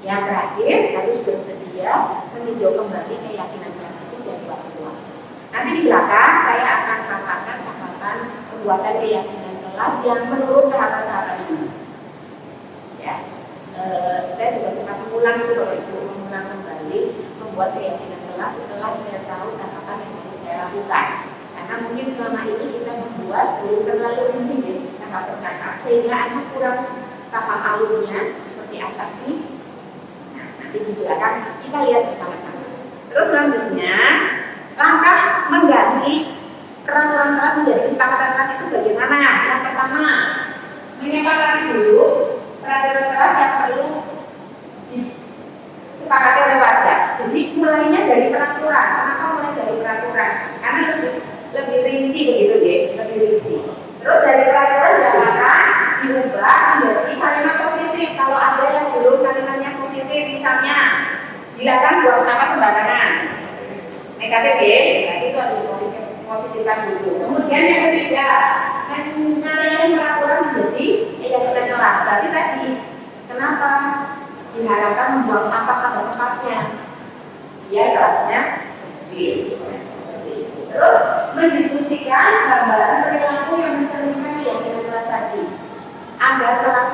Yang terakhir harus bersedia meninjau kembali keyakinan kelas itu dari waktu ke waktu. Nanti di belakang saya akan katakan tahapan pembuatan keyakinan kelas yang menurut tahapan-tahapan ini. Ya. Saya juga sempat mengulang itu Bapak Ibu, mengulang kembali membuat keyakinan kelas setelah saya tahu tahapan yang harus saya lakukan. Karena mungkin selama ini kita membuat belum terlalu rinci tahap per tahap, sehingga anak kurang paham alurnya seperti apa sih. Nah, nanti di belakang kita lihat bersama-sama. Terus selanjutnya langkah mengganti peraturan kelas menjadi kesepakatan kelas itu bagaimana? Yang pertama, menyepakati dulu peraturan kelas yang perlu disepakati oleh warga. Jadi mulainya dari peraturan. Kenapa mulai dari peraturan? Karena lebih rinci begitu deh, lebih rinci. Terus dari peraturan dilakukan diubah menjadi kalimat positif. Kalau ada yang belum kalimatnya positif, misalnya dilarang buang sampah sembarangan. Negatif ya, berarti itu harus positifkan dulu. Kemudian yang ketiga, menyalahi peraturan menjadi keyakinan kelas. Berarti tadi, kenapa diharapkan membuang sampah pada tempatnya? Biar kelasnya bersih. Terus mendiskusikan gambaran perilaku yang mencerminkan keyakinan kelas tadi. Agar kelas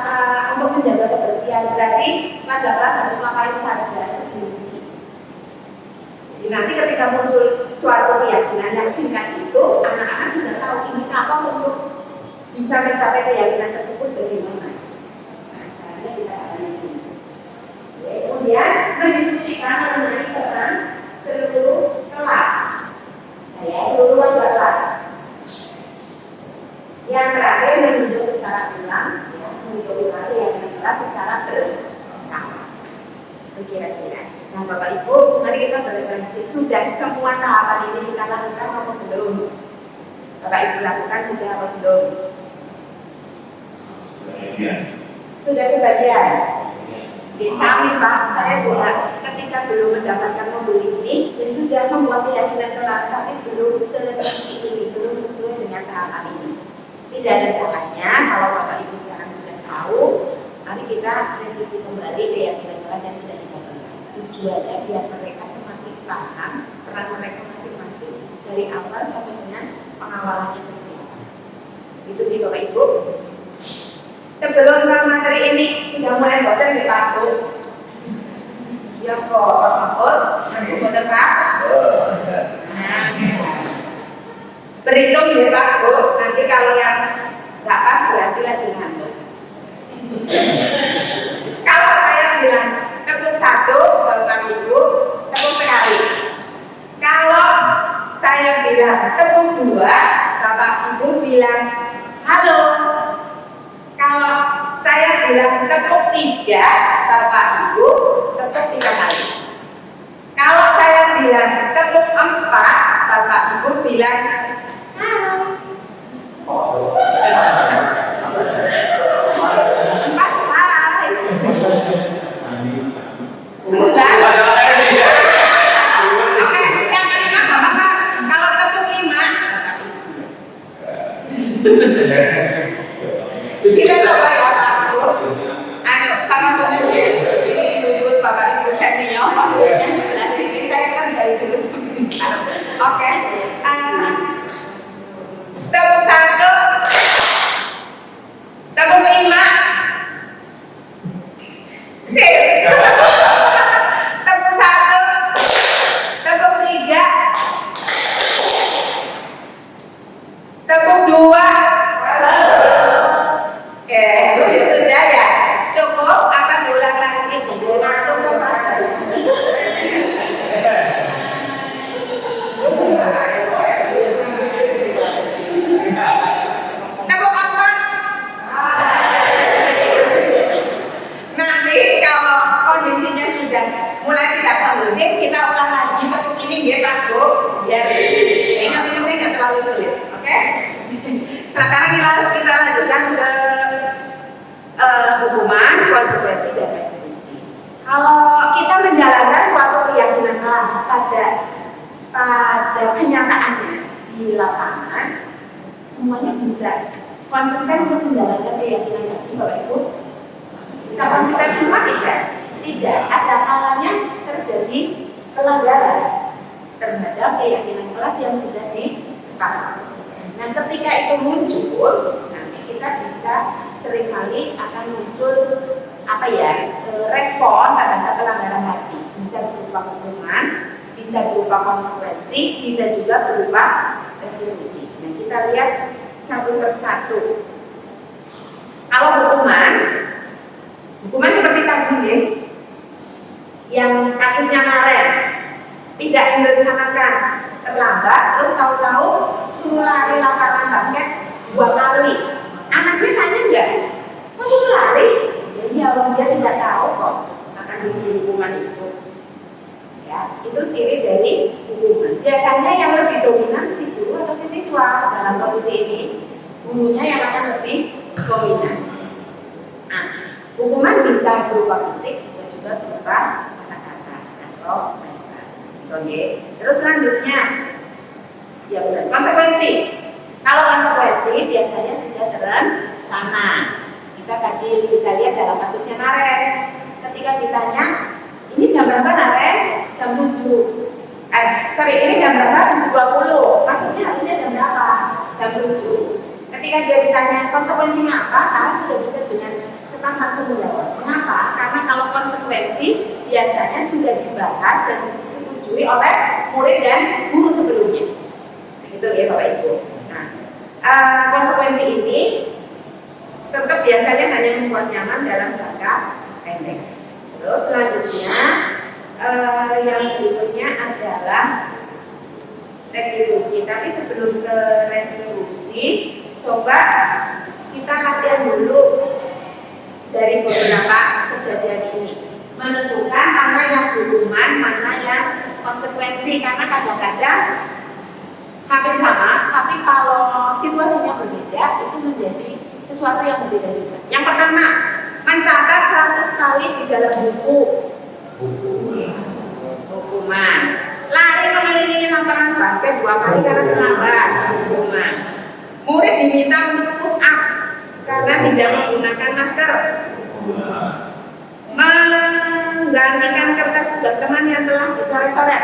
untuk menjaga kebersihan, berarti pada kelas harus ngapain saja diuji. Jadi nanti ketika muncul suatu keyakinan yang singkat itu, anak-anak sudah tahu indikator untuk bisa mencapai keyakinan tersebut bagaimana. Nah, caranya bisa ada ini. Kemudian mendiskusikan mengenai peran seluruh kelas, ya, seluruh warga kelas. Yang terakhir meninjau secara ulang, ya, meninjau ulang keyakinan kelas secara bertahap. Kira-kira. Nah Bapak Ibu, mari kita berefleksi. Sudah semua tahapan ini kita lakukan atau belum? Bapak Ibu lakukan sudah atau belum? Sudah sebagian. Di samping Pak, saya juga ketika belum mendapatkan mobil ini, dan sudah membuat keyakinan kelas, tapi belum serinci ini, belum sesuai dengan tahapan ini. Tidak ada salahnya kalau Bapak Ibu sekarang sudah tahu, mari kita revisi kembali keyakinan kelas yang sudah didapatkan. Tujuannya biar mereka semakin paham peran mereka masing-masing dari awal sampai dengan pengawalannya seperti apa. Itu di Bapak Ibu. Sebelum materi ini sudah mulai bosan di Pak Bu. Ya kok, Pak Bu, nanti bener Pak. Nah, berhitung ya Pak Bu. Nanti kalau yang nggak pas berarti lagi ngantuk. Kalau saya bilang tepuk satu, Bapak Ibu, tepuk sekali. Kalau saya bilang tepuk dua, Bapak Ibu bilang halo. bilang tepuk 3, Bapak Ibu tepuk 3 kali. Kalau saya bilang tepuk 4, Bapak Ibu bilang hai. 4 hai. Bukan. Oke, yang kelima Bapak, kalau tepuk 5, kita coba ya Pak Ibu. Ayo, Bapak Ibu, ini ibu-ibu Bapak Ibu senior. Yang sebelah sini saya kan dari dulu sebentar. Oke, tepuk 1, tepuk 5, tepuk 1, tepuk 3, tepuk 2. Oke, sudah ya. Cukup apa diulang lagi? Tepuk 4. Nanti kalau kondisinya sudah mulai tidak kondusif, kita ulang lagi tepuk ini ya Pak Bu. Biar ingat-ingatnya nggak terlalu sulit, oke? Sekarang kita lanjutkan ke hukuman, konsekuensi, dan restitusi. Kalau kita menjalankan suatu keyakinan kelas pada kenyataannya di lapangan, semuanya bisa konsisten untuk menjalankan keyakinan tadi, Bapak Ibu. Bisa konsisten semua tidak? Tidak. Ada kalanya terjadi pelanggaran terhadap keyakinan kelas yang sudah disepakati. Nah, ketika itu muncul, nanti kita bisa seringkali akan muncul respon terhadap pelanggaran tadi. Bisa berupa hukuman, bisa berupa konsekuensi, bisa juga berupa restitusi. Nah, kita lihat satu persatu. Kalau hukuman seperti tadi nih, yang kasusnya Maren, tidak direncanakan, terlambat, terus tahu-tahu suruh lari lapangan basket 2 kali. Anaknya tanya enggak? Kok suruh lari? Ya iya, dia tidak tahu kok akan diberi hukuman itu. Ya, itu ciri dari hukuman. Biasanya yang lebih dominan si guru atau si siswa dalam kondisi ini, gurunya yang akan lebih dominan. Nah, hukuman bisa berupa fisik, bisa juga berupa kata-kata atau terus selanjutnya, ya benar, konsekuensi. Kalau konsekuensi biasanya sudah terencana. Kita tadi bisa lihat dalam kasusnya Naren. Ketika ditanya, ini jam berapa Naren? Jam 7. Ini jam berapa? 7.20. Maksudnya harusnya jam berapa? Jam 7. Ketika dia ditanya konsekuensinya apa, Naren sudah bisa dengan cepat langsung menjawab. Mengapa? Karena kalau konsekuensi biasanya sudah dibahas dan disetujui oleh murid dan guru sebelumnya. Itu ya Bapak Ibu. Nah, konsekuensi ini tetap biasanya hanya membuat nyaman dalam jangka pendek. Terus selanjutnya yang berikutnya adalah restitusi. Tapi sebelum ke restitusi, coba kita latihan dulu dari beberapa kejadian ini, menentukan mana yang hukuman, mana yang konsekuensi, karena kadang-kadang hampir sama, tapi kalau situasinya berbeda itu menjadi sesuatu yang berbeda juga. Yang pertama, mencatat 100 kali di dalam buku hukuman. Lari mengelilingi lapangan basket 2 kali karena terlambat, hukuman. Murid diminta untuk push up karena tidak menggunakan masker. Menggantikan kertas tugas teman yang telah dicoret-coret.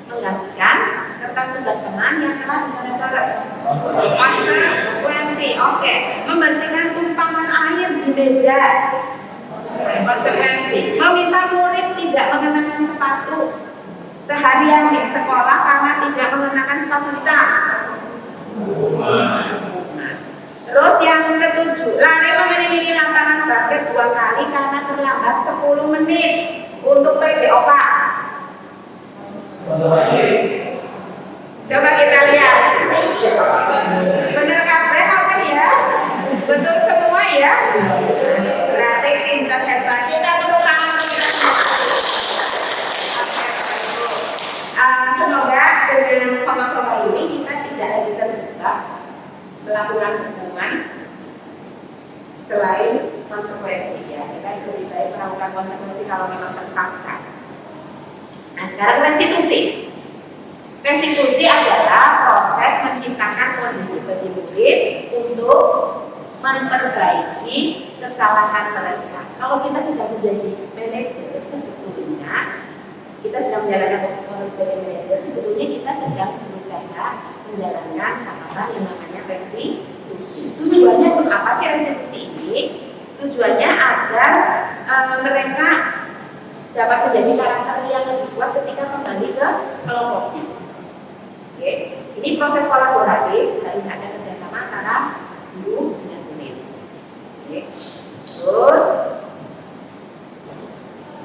Menggantikan kertas tugas teman yang telah dicoret-coret. Konsekuensi, oke. Membersihkan tumpangan air di meja. Konsekuensi, meminta murid tidak mengenakan sepatu seharian di sekolah karena tidak mengenakan sepatu hitam. Terus yang ketujuh, lari mengelilingi lapangan basket 2 kali karena terlambat 10 menit untuk PJOK. Coba kita lihat. Benar kabeh apa ya? Betul semua ya? selain konsekuensi ya. Kita lebih baik melakukan konsekuensi kalau memang terpaksa. Nah, sekarang restitusi. Restitusi adalah proses menciptakan kondisi bagi murid untuk memperbaiki kesalahan mereka. Kalau kita sedang menjadi manajer, sebetulnya kita sedang menjalankan profesi sebagai manajer, sebetulnya kita sedang berusaha menjalankan hal-hal yang namanya restitusi. Tujuannya untuk apa sih restitusi ini? Tujuannya agar mereka dapat menjadi karakter yang lebih kuat ketika kembali ke kelompoknya. Oke, ini proses kolaboratif, harus ada kerjasama antara guru dan murid. Oke, terus,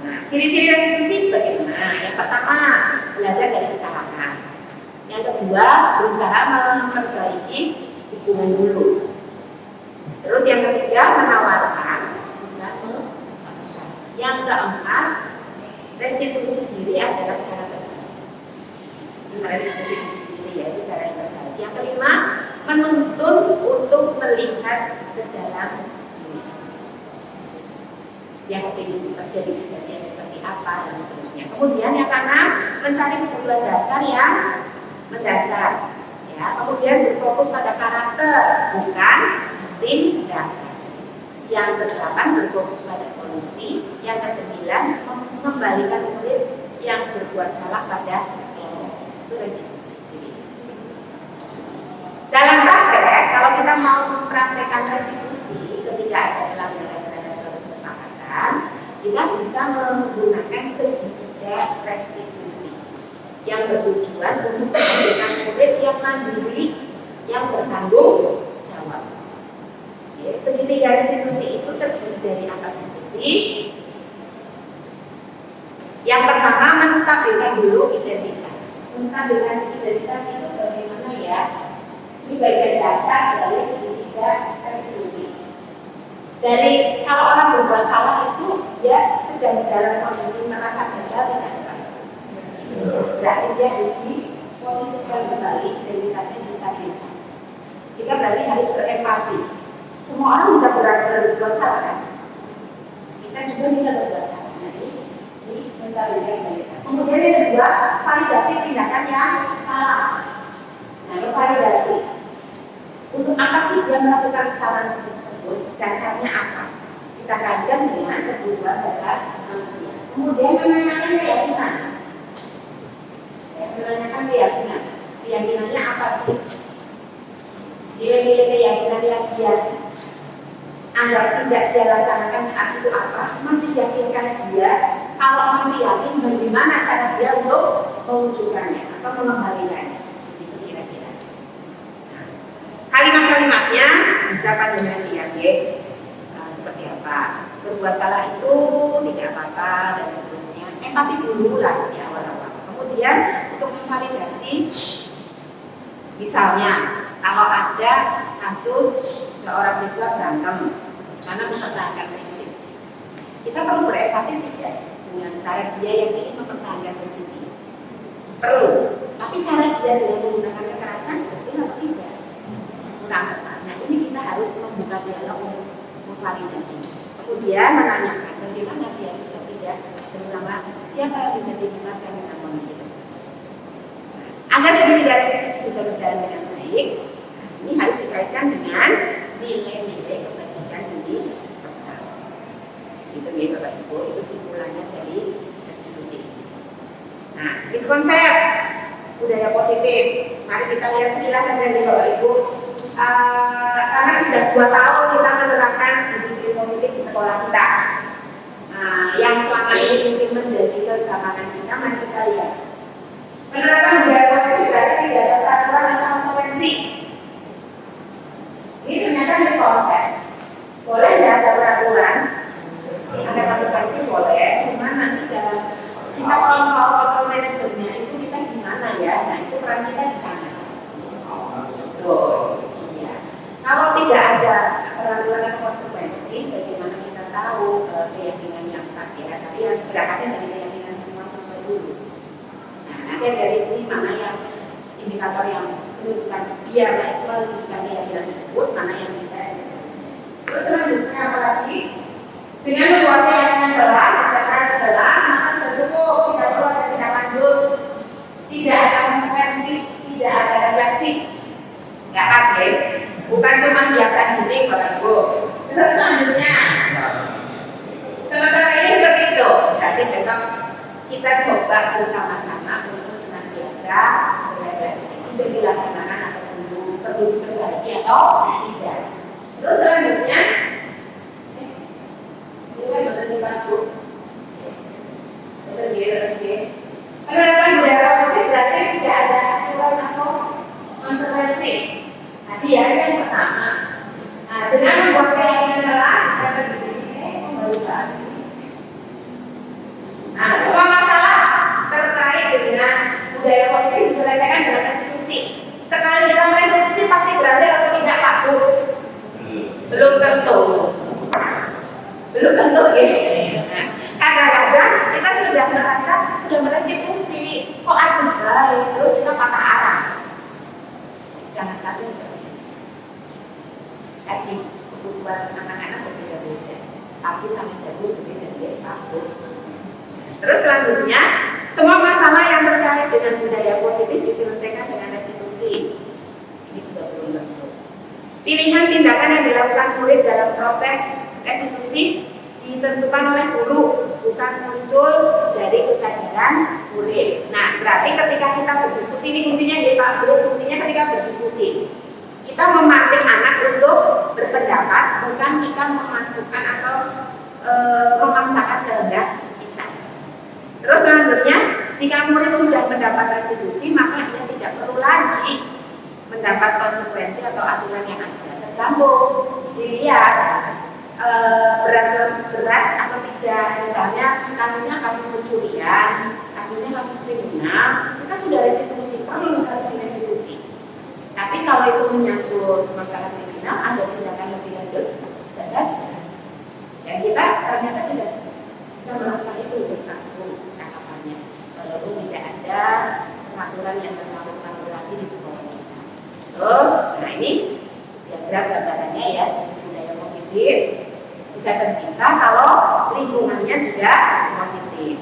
nah, ciri-ciri restitusi bagaimana? Yang pertama, belajar dari kesalahan. Yang kedua, berusaha memperbaiki hubungan dulu. Terus yang ketiga, menawarkan, bukan memaksa. Yang keempat, restitusi diri adalah cara berbagi. Restitusi diri sendiri yaitu cara yang berbagi. Yang kelima, menuntun untuk melihat ke dalam diri. Yang ingin terjadi kejadian seperti apa dan seterusnya. Kemudian yang keenam, mencari kebutuhan dasar yang mendasar. Ya, kemudian berfokus pada karakter, bukan tindakan. Yang kedelapan, berfokus pada solusi. Yang kesembilan, mengembalikan murid yang berbuat salah pada kelompok. Itu restitusi. Jadi, dalam praktek, kalau kita mau mempraktekkan restitusi ketika ada pelanggaran terhadap suatu kesepakatan, kita bisa menggunakan segitiga restitusi yang bertujuan untuk menghasilkan murid yang mandiri, yang bertanggung jawab. Ya, segitiga restitusi itu terdiri dari apa saja sih? Yang pertama, menstabilkan dulu identitas. Menstabilkan identitas itu bagaimana ya? Ini bagian dasar dari segitiga restitusi. Dari kalau orang berbuat salah itu dia sedang dalam kondisi merasa gagal tidak apa? Berarti dia harus diposisikan kembali, identitasnya distabilkan. Kita berarti harus berempati. Semua orang bisa berbuat salah kan? Kita juga bisa berbuat salah. Jadi ini menstabilkan identitas. Kemudian yang kedua, validasi tindakan yang salah. Nah, validasi. Untuk apa sih dia melakukan kesalahan tersebut? Dasarnya apa? Kita kaitkan dengan kebutuhan dasar manusia. Kemudian menanyakan keyakinan. Ya, menanyakan keyakinan. Keyakinannya apa sih? Nilai-nilai keyakinan yang dia anggap tidak dia laksanakan saat itu apa? Masih yakinkah dia? Kalau masih yakin, bagaimana cara dia untuk mewujudkannya atau mengembalikannya? Itu kira-kira. Nah, kalimat-kalimatnya misalkan dengan yakin seperti apa? Berbuat salah itu tidak apa-apa dan seterusnya. Empati dulu lah di awal-awal. Kemudian untuk memvalidasi, misalnya kalau ada kasus seorang siswa berantem karena mempertahankan prinsip, kita perlu berempati tidak dengan cara dia yang ingin mempertahankan prinsip ini? Perlu, tapi cara dia dengan menggunakan kekerasan betul atau tidak? Kurang tepat. Nah, ini kita harus membuka dialog untuk memvalidasi. Kemudian menanyakan bagaimana dia bisa tidak berulang lagi, siapa yang bisa dilibatkan dengan kondisi tersebut. Agar segitiga restitusi bisa berjalan dengan baik, ini harus dikaitkan dengan nilai-nilai kebajikan diri bersama. Itu ya Bapak Ibu, itu simpulannya dari restitusi. Nah, miskonsep budaya positif. Mari kita lihat sekilas saja nih Bapak Ibu. Karena sudah 2 tahun kita menerapkan disiplin positif di sekolah kita. Yang selama ini mungkin menjadi kegagalan kita, mari kita lihat. Penerapan budaya positif berarti tidak ada peraturan atau konsekuensi. Ini ternyata miskonsep. Boleh tidak ada peraturan, ada konsekuensi boleh, cuma nanti dalam kita kontrol manajernya itu kita gimana ya? Nah, itu peran kita di sana. Betul. Iya. Kalau tidak ada peraturan atau konsekuensi, bagaimana kita tahu keyakinan yang pasti ya? Tadi yang berangkatnya dari keyakinan semua sesuai dulu. Nah, nanti ada rinci mana yang indikator yang menunjukkan dia menunjukkan keyakinan tersebut, mana yang tidak. Terus selanjutnya dengan membuat keyakinan kelas dan kembali lagi. Nah, semua masalah terkait dengan budaya positif diselesaikan dengan restitusi. Sekali kita merestitusi pasti berhasil atau tidak, Pak Bu? Belum tentu. Belum tentu ya. Nah, kadang-kadang kita sudah merasa sudah merestitusi, kok aja guys, terus kita patah arah. Jangan sampai seperti itu. Tadi kebutuhan anak-anak berbeda-beda, tapi sama jago berbeda-beda, Pak Bu. Terus selanjutnya, semua masalah yang terkait dengan budaya positif diselesaikan dengan restitusi. Ini juga belum tentu. Pilihan tindakan yang dilakukan murid dalam proses restitusi ditentukan oleh guru, bukan muncul dari kesadaran murid. Nah, berarti ketika kita berdiskusi, ini kuncinya di Pak Guru, kuncinya ketika berdiskusi. Kita memantik anak untuk berpendapat, bukan kita memasukkan atau memaksakan kehendak kita. Terus selanjutnya, jika murid sudah mendapat restitusi, maka ia tidak perlu lagi mendapat konsekuensi atau aturan yang ada. Tergantung dilihat berat atau tidak. Misalnya kasusnya kasus pencurian, kasusnya kasus kriminal, kita sudah restitusi, perlu harus direstitusi. Tapi kalau itu menyangkut masalah kriminal, ada tindakan lebih lanjut, bisa saja. Dan kita ternyata sudah bisa melakukan itu untuk tangkapannya, walaupun tidak ada pengaturan yang terlalu lagi di sekolah kita. Terus, nah ini diagram gambarannya ya, budaya positif bisa tercipta kalau lingkungannya juga positif.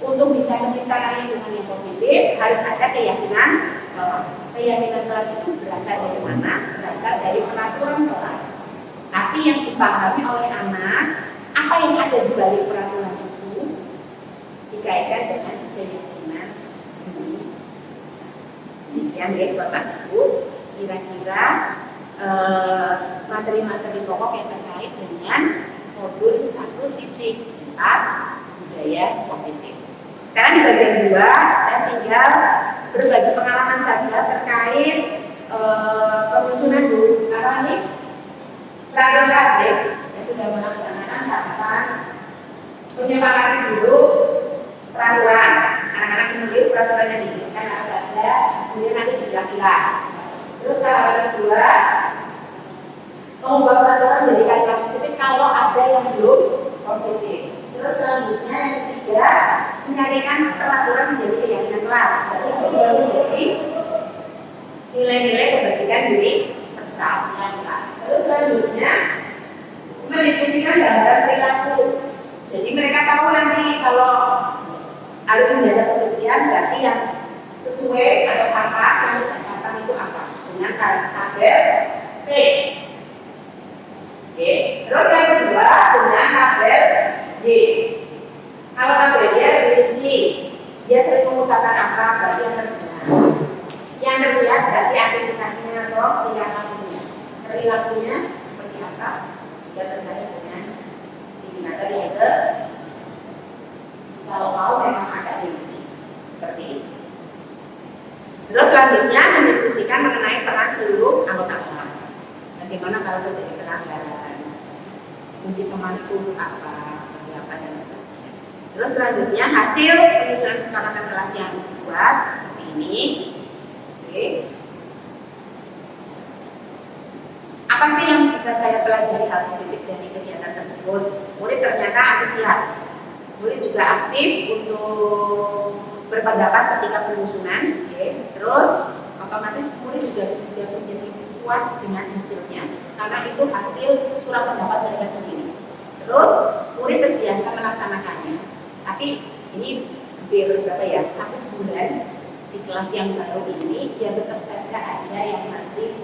Untuk bisa menciptakan lingkungan yang positif harus ada keyakinan kelas. Keyakinan kelas itu berasal dari mana? Berasal dari peraturan kelas. Tapi yang dipahami oleh anak, apa yang ada di balik peraturan itu dikaitkan dengan keyakinan diri. Demikian guys, Bapak Ibu, kira-kira materi-materi pokok yang terkait dengan modul 1.4 budaya positif. Sekarang di bagian 2, saya tinggal berbagi pengalaman saja terkait penyusunan dulu apa nih? Peraturan kelas ya, yang sudah melaksanakan tahapan penyepakatan dulu peraturan. Anak-anak menulis peraturannya diinginkan apa saja, kemudian nanti dipilah-pilah. Terus tahapan kedua, mengubah peraturan menjadi kalimat positif kalau ada yang belum positif. Terus selanjutnya yang ketiga, menyarikan peraturan menjadi keyakinan kelas. Berarti kedua menjadi nilai-nilai kebajikan diri persatuan kelas. Terus selanjutnya mendiskusikan gambaran perilaku. Jadi mereka tahu nanti kalau harus menjaga kebersihan berarti yang sesuai atau apa yang dikatakan itu apa dengan tabel T. Oke. Terus yang kedua dengan tabel D. Kalau tabel dia rinci, dia sering mengucapkan apa berarti yang terlihat. Yang terlihat berarti aktivitasnya atau perilakunya. Perilakunya seperti apa? Juga terkait dengan indikator yang kalau mau memang ada rinci seperti itu. Terus selanjutnya mendiskusikan mengenai peran seluruh anggota kelas. Bagaimana kalau terjadi pelanggaran, kunci teman itu apa, seperti apa dan seterusnya. Terus selanjutnya hasil penyusunan kesepakatan kelas yang dibuat seperti ini. Oke. Apa sih yang bisa saya pelajari hal positif dari kegiatan tersebut? Murid ternyata antusias. Murid juga aktif untuk berpendapat ketika penyusunan, terus otomatis murid juga menjadi puas dengan hasilnya karena itu hasil curah pendapat mereka sendiri. Terus murid terbiasa melaksanakannya. Tapi ini berapa ya? 1 bulan di kelas yang baru ini dia tetap saja ada yang masih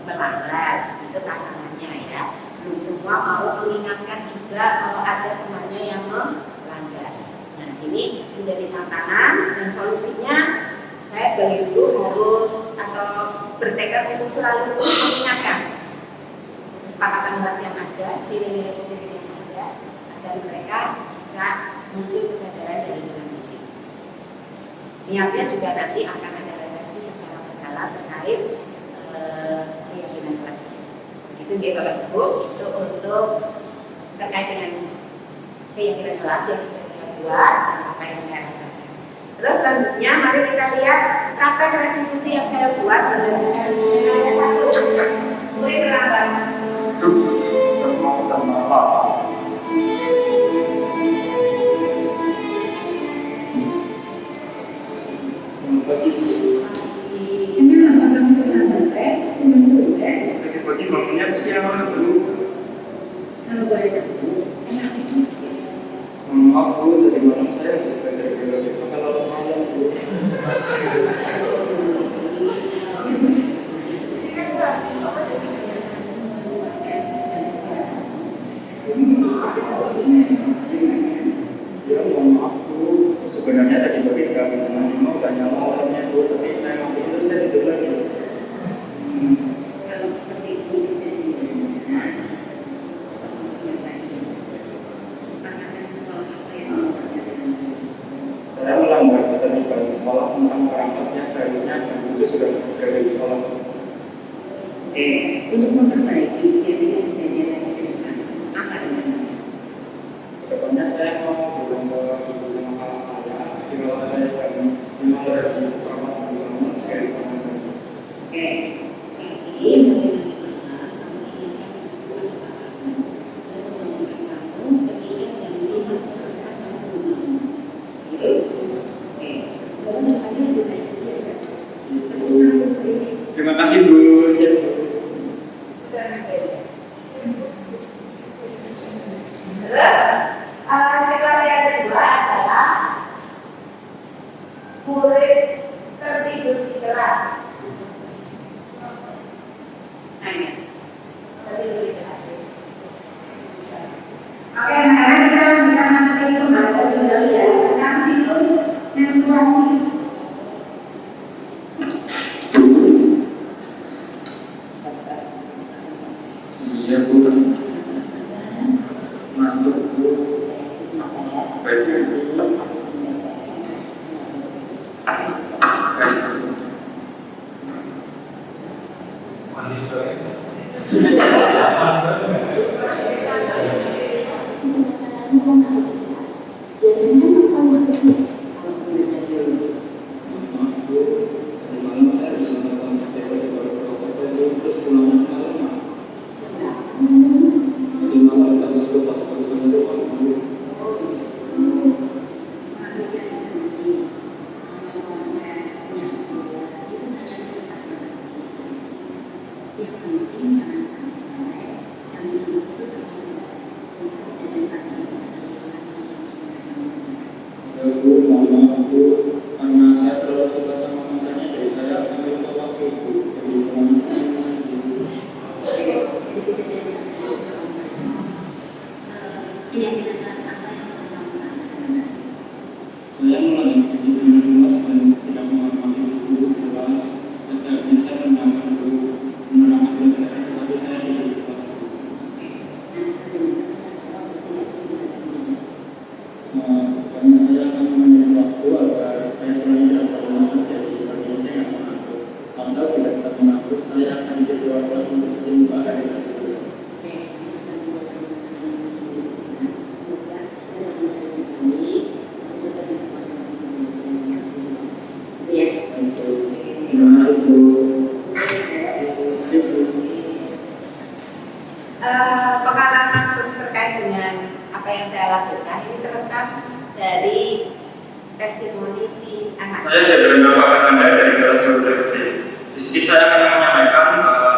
melanggar. Itu tantangannya ya. Belum semua mau mengingatkan juga kalau ada temannya yang melanggar. Nah ini menjadi tantangan dan solusinya saya sebagai guru harus atau bertekad untuk selalu mengingatkan kesepakatan kelas yang ada, nilai-nilai positif yang ada, agar mereka bisa muncul kesadaran dari dalam diri. Niatnya juga nanti akan ada refleksi secara mendalam terkait keyakinan kelas tersebut. Itu dia Bapak Ibu, itu untuk terkait dengan keyakinan kelas yang sudah saya buat dan apa yang saya rasakan. Terus selanjutnya mari kita lihat praktek restitusi yang saya buat berdasarkan ada satu. Boleh terangkan? Kenapa kamu terlambat, Pagi-pagi bangunnya kesiangan dulu. Kalau boleh tahu, kenapa itu sih? Maaf Bu, dari malam saya bisa belajar biologi sampai larut malam Bu. Ya mohon maaf Bu, sebenarnya tadi pagi jam 5 udah nyala alarmnya Bu, tapi saya mau tidur, saya tidur lagi. Kalau seperti ini kejadiannya, Saya melanggar ketertiban sekolah tentang perangkatnya, seharusnya jam 7 sudah berada di sekolah. untuk memperbaiki kejadian lagi ke depan, apa rencananya? Kedepannya saya mau bilang ke ibu sama kakak saya, jika saya jam 5 dari sekolah bangun sekali bangun. Terima kasih Bu. Siap Bu. Terus situasi yang kedua adalah murid tertidur di kelas. Nanya, tertidur di kelas. Oke, anak-anak kita lanjutkan materi itu baca dulu ya. Yang siklus menstruasi. Iya Bu. Mantuk Bu. Baik Bu. Biasanya kamu harus kalau belajar biologi. Maaf Bu. Tadi malam saya bisa nonton sampai di bawah terus pulangnya malam. Jam berapa? Tadi malam jam 1 pas perjalanan doang Bu. Ya Bu, mohon maaf Bu, karena saya terlalu suka sama mantannya, jadi saya sambil lupa waktu Bu. Jadi mohon maaf Bu. Saya mulai disiplin kelas dan tidak menghormati guru kelas. Dasarnya saya mendengarkan guru menerangkan pelajaran, tetapi saya tidak di kelas Bu. Karena saya akan mengisi waktu agar saya tidak terlalu mengatur, jadi bagian saya tidak mengatur. Atau jika tetap mengatur, saya akan dijadwal kelas untuk cuci muka hari kedua. Terima kasih Bu. Pengalaman terkait dengan apa yang saya lakukan ini terekam dari testimoni si anak. Saya Jabir Bapak Anda dari kelas 12C. Di sini saya akan menyampaikan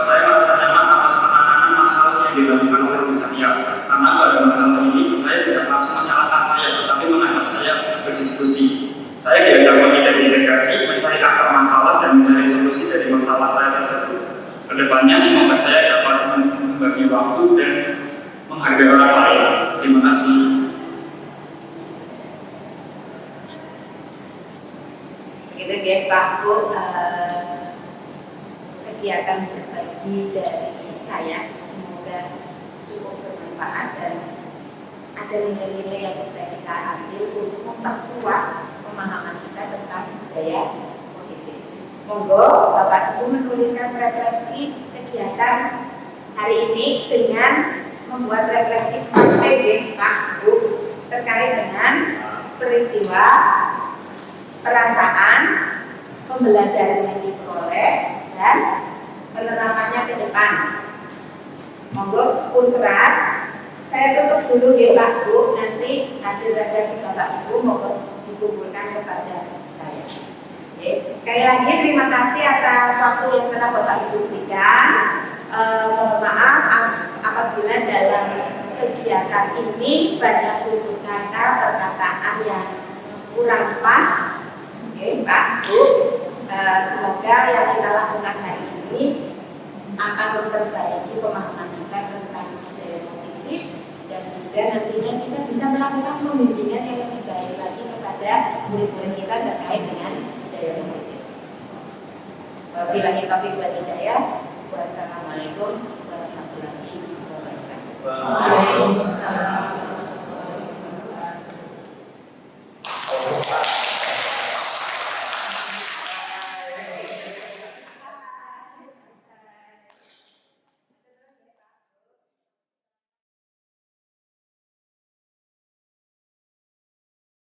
saya merasa nyaman atas penanganan masalah yang dilakukan oleh Bu Cahya. Karena pada masalah ini saya tidak langsung menyalahkan saya, tetapi mengajak saya berdiskusi. Saya diajak mengidentifikasi, mencari akar masalah dan mencari solusi dari masalah saya tersebut. Kedepannya semoga saya dapat membagi waktu dan menghargai orang lain. Terima kasih. Begitu dia Pak Bu, kegiatan berbagi dari saya semoga cukup bermanfaat dan ada nilai-nilai yang bisa kita ambil untuk memperkuat pemahaman kita tentang budaya positif. Monggo Bapak Ibu menuliskan referensi kegiatan hari ini dengan membuat refleksi praktek Pak Bu terkait dengan peristiwa, perasaan, pembelajaran yang diperoleh dan penerapannya ke depan. Monggo pun serat, saya tutup dulu ya Pak Bu, nanti hasil refleksi Bapak Ibu monggo dikumpulkan kepada saya. Oke. Sekali lagi terima kasih atas waktu yang telah Bapak Ibu berikan. Mohon maaf apabila dalam kegiatan ini banyak tutur kata perkataan yang kurang pas. Oke, Pak Bu, semoga yang kita lakukan hari ini akan memperbaiki pemahaman kita tentang budaya positif dan juga nantinya kita bisa melakukan pembimbingan yang lebih baik lagi kepada murid-murid kita terkait dengan budaya positif. Wabillahi taufiq wal hidayah. Wassalamualaikum warahmatullahi wabarakatuh. Waalaikumsalam.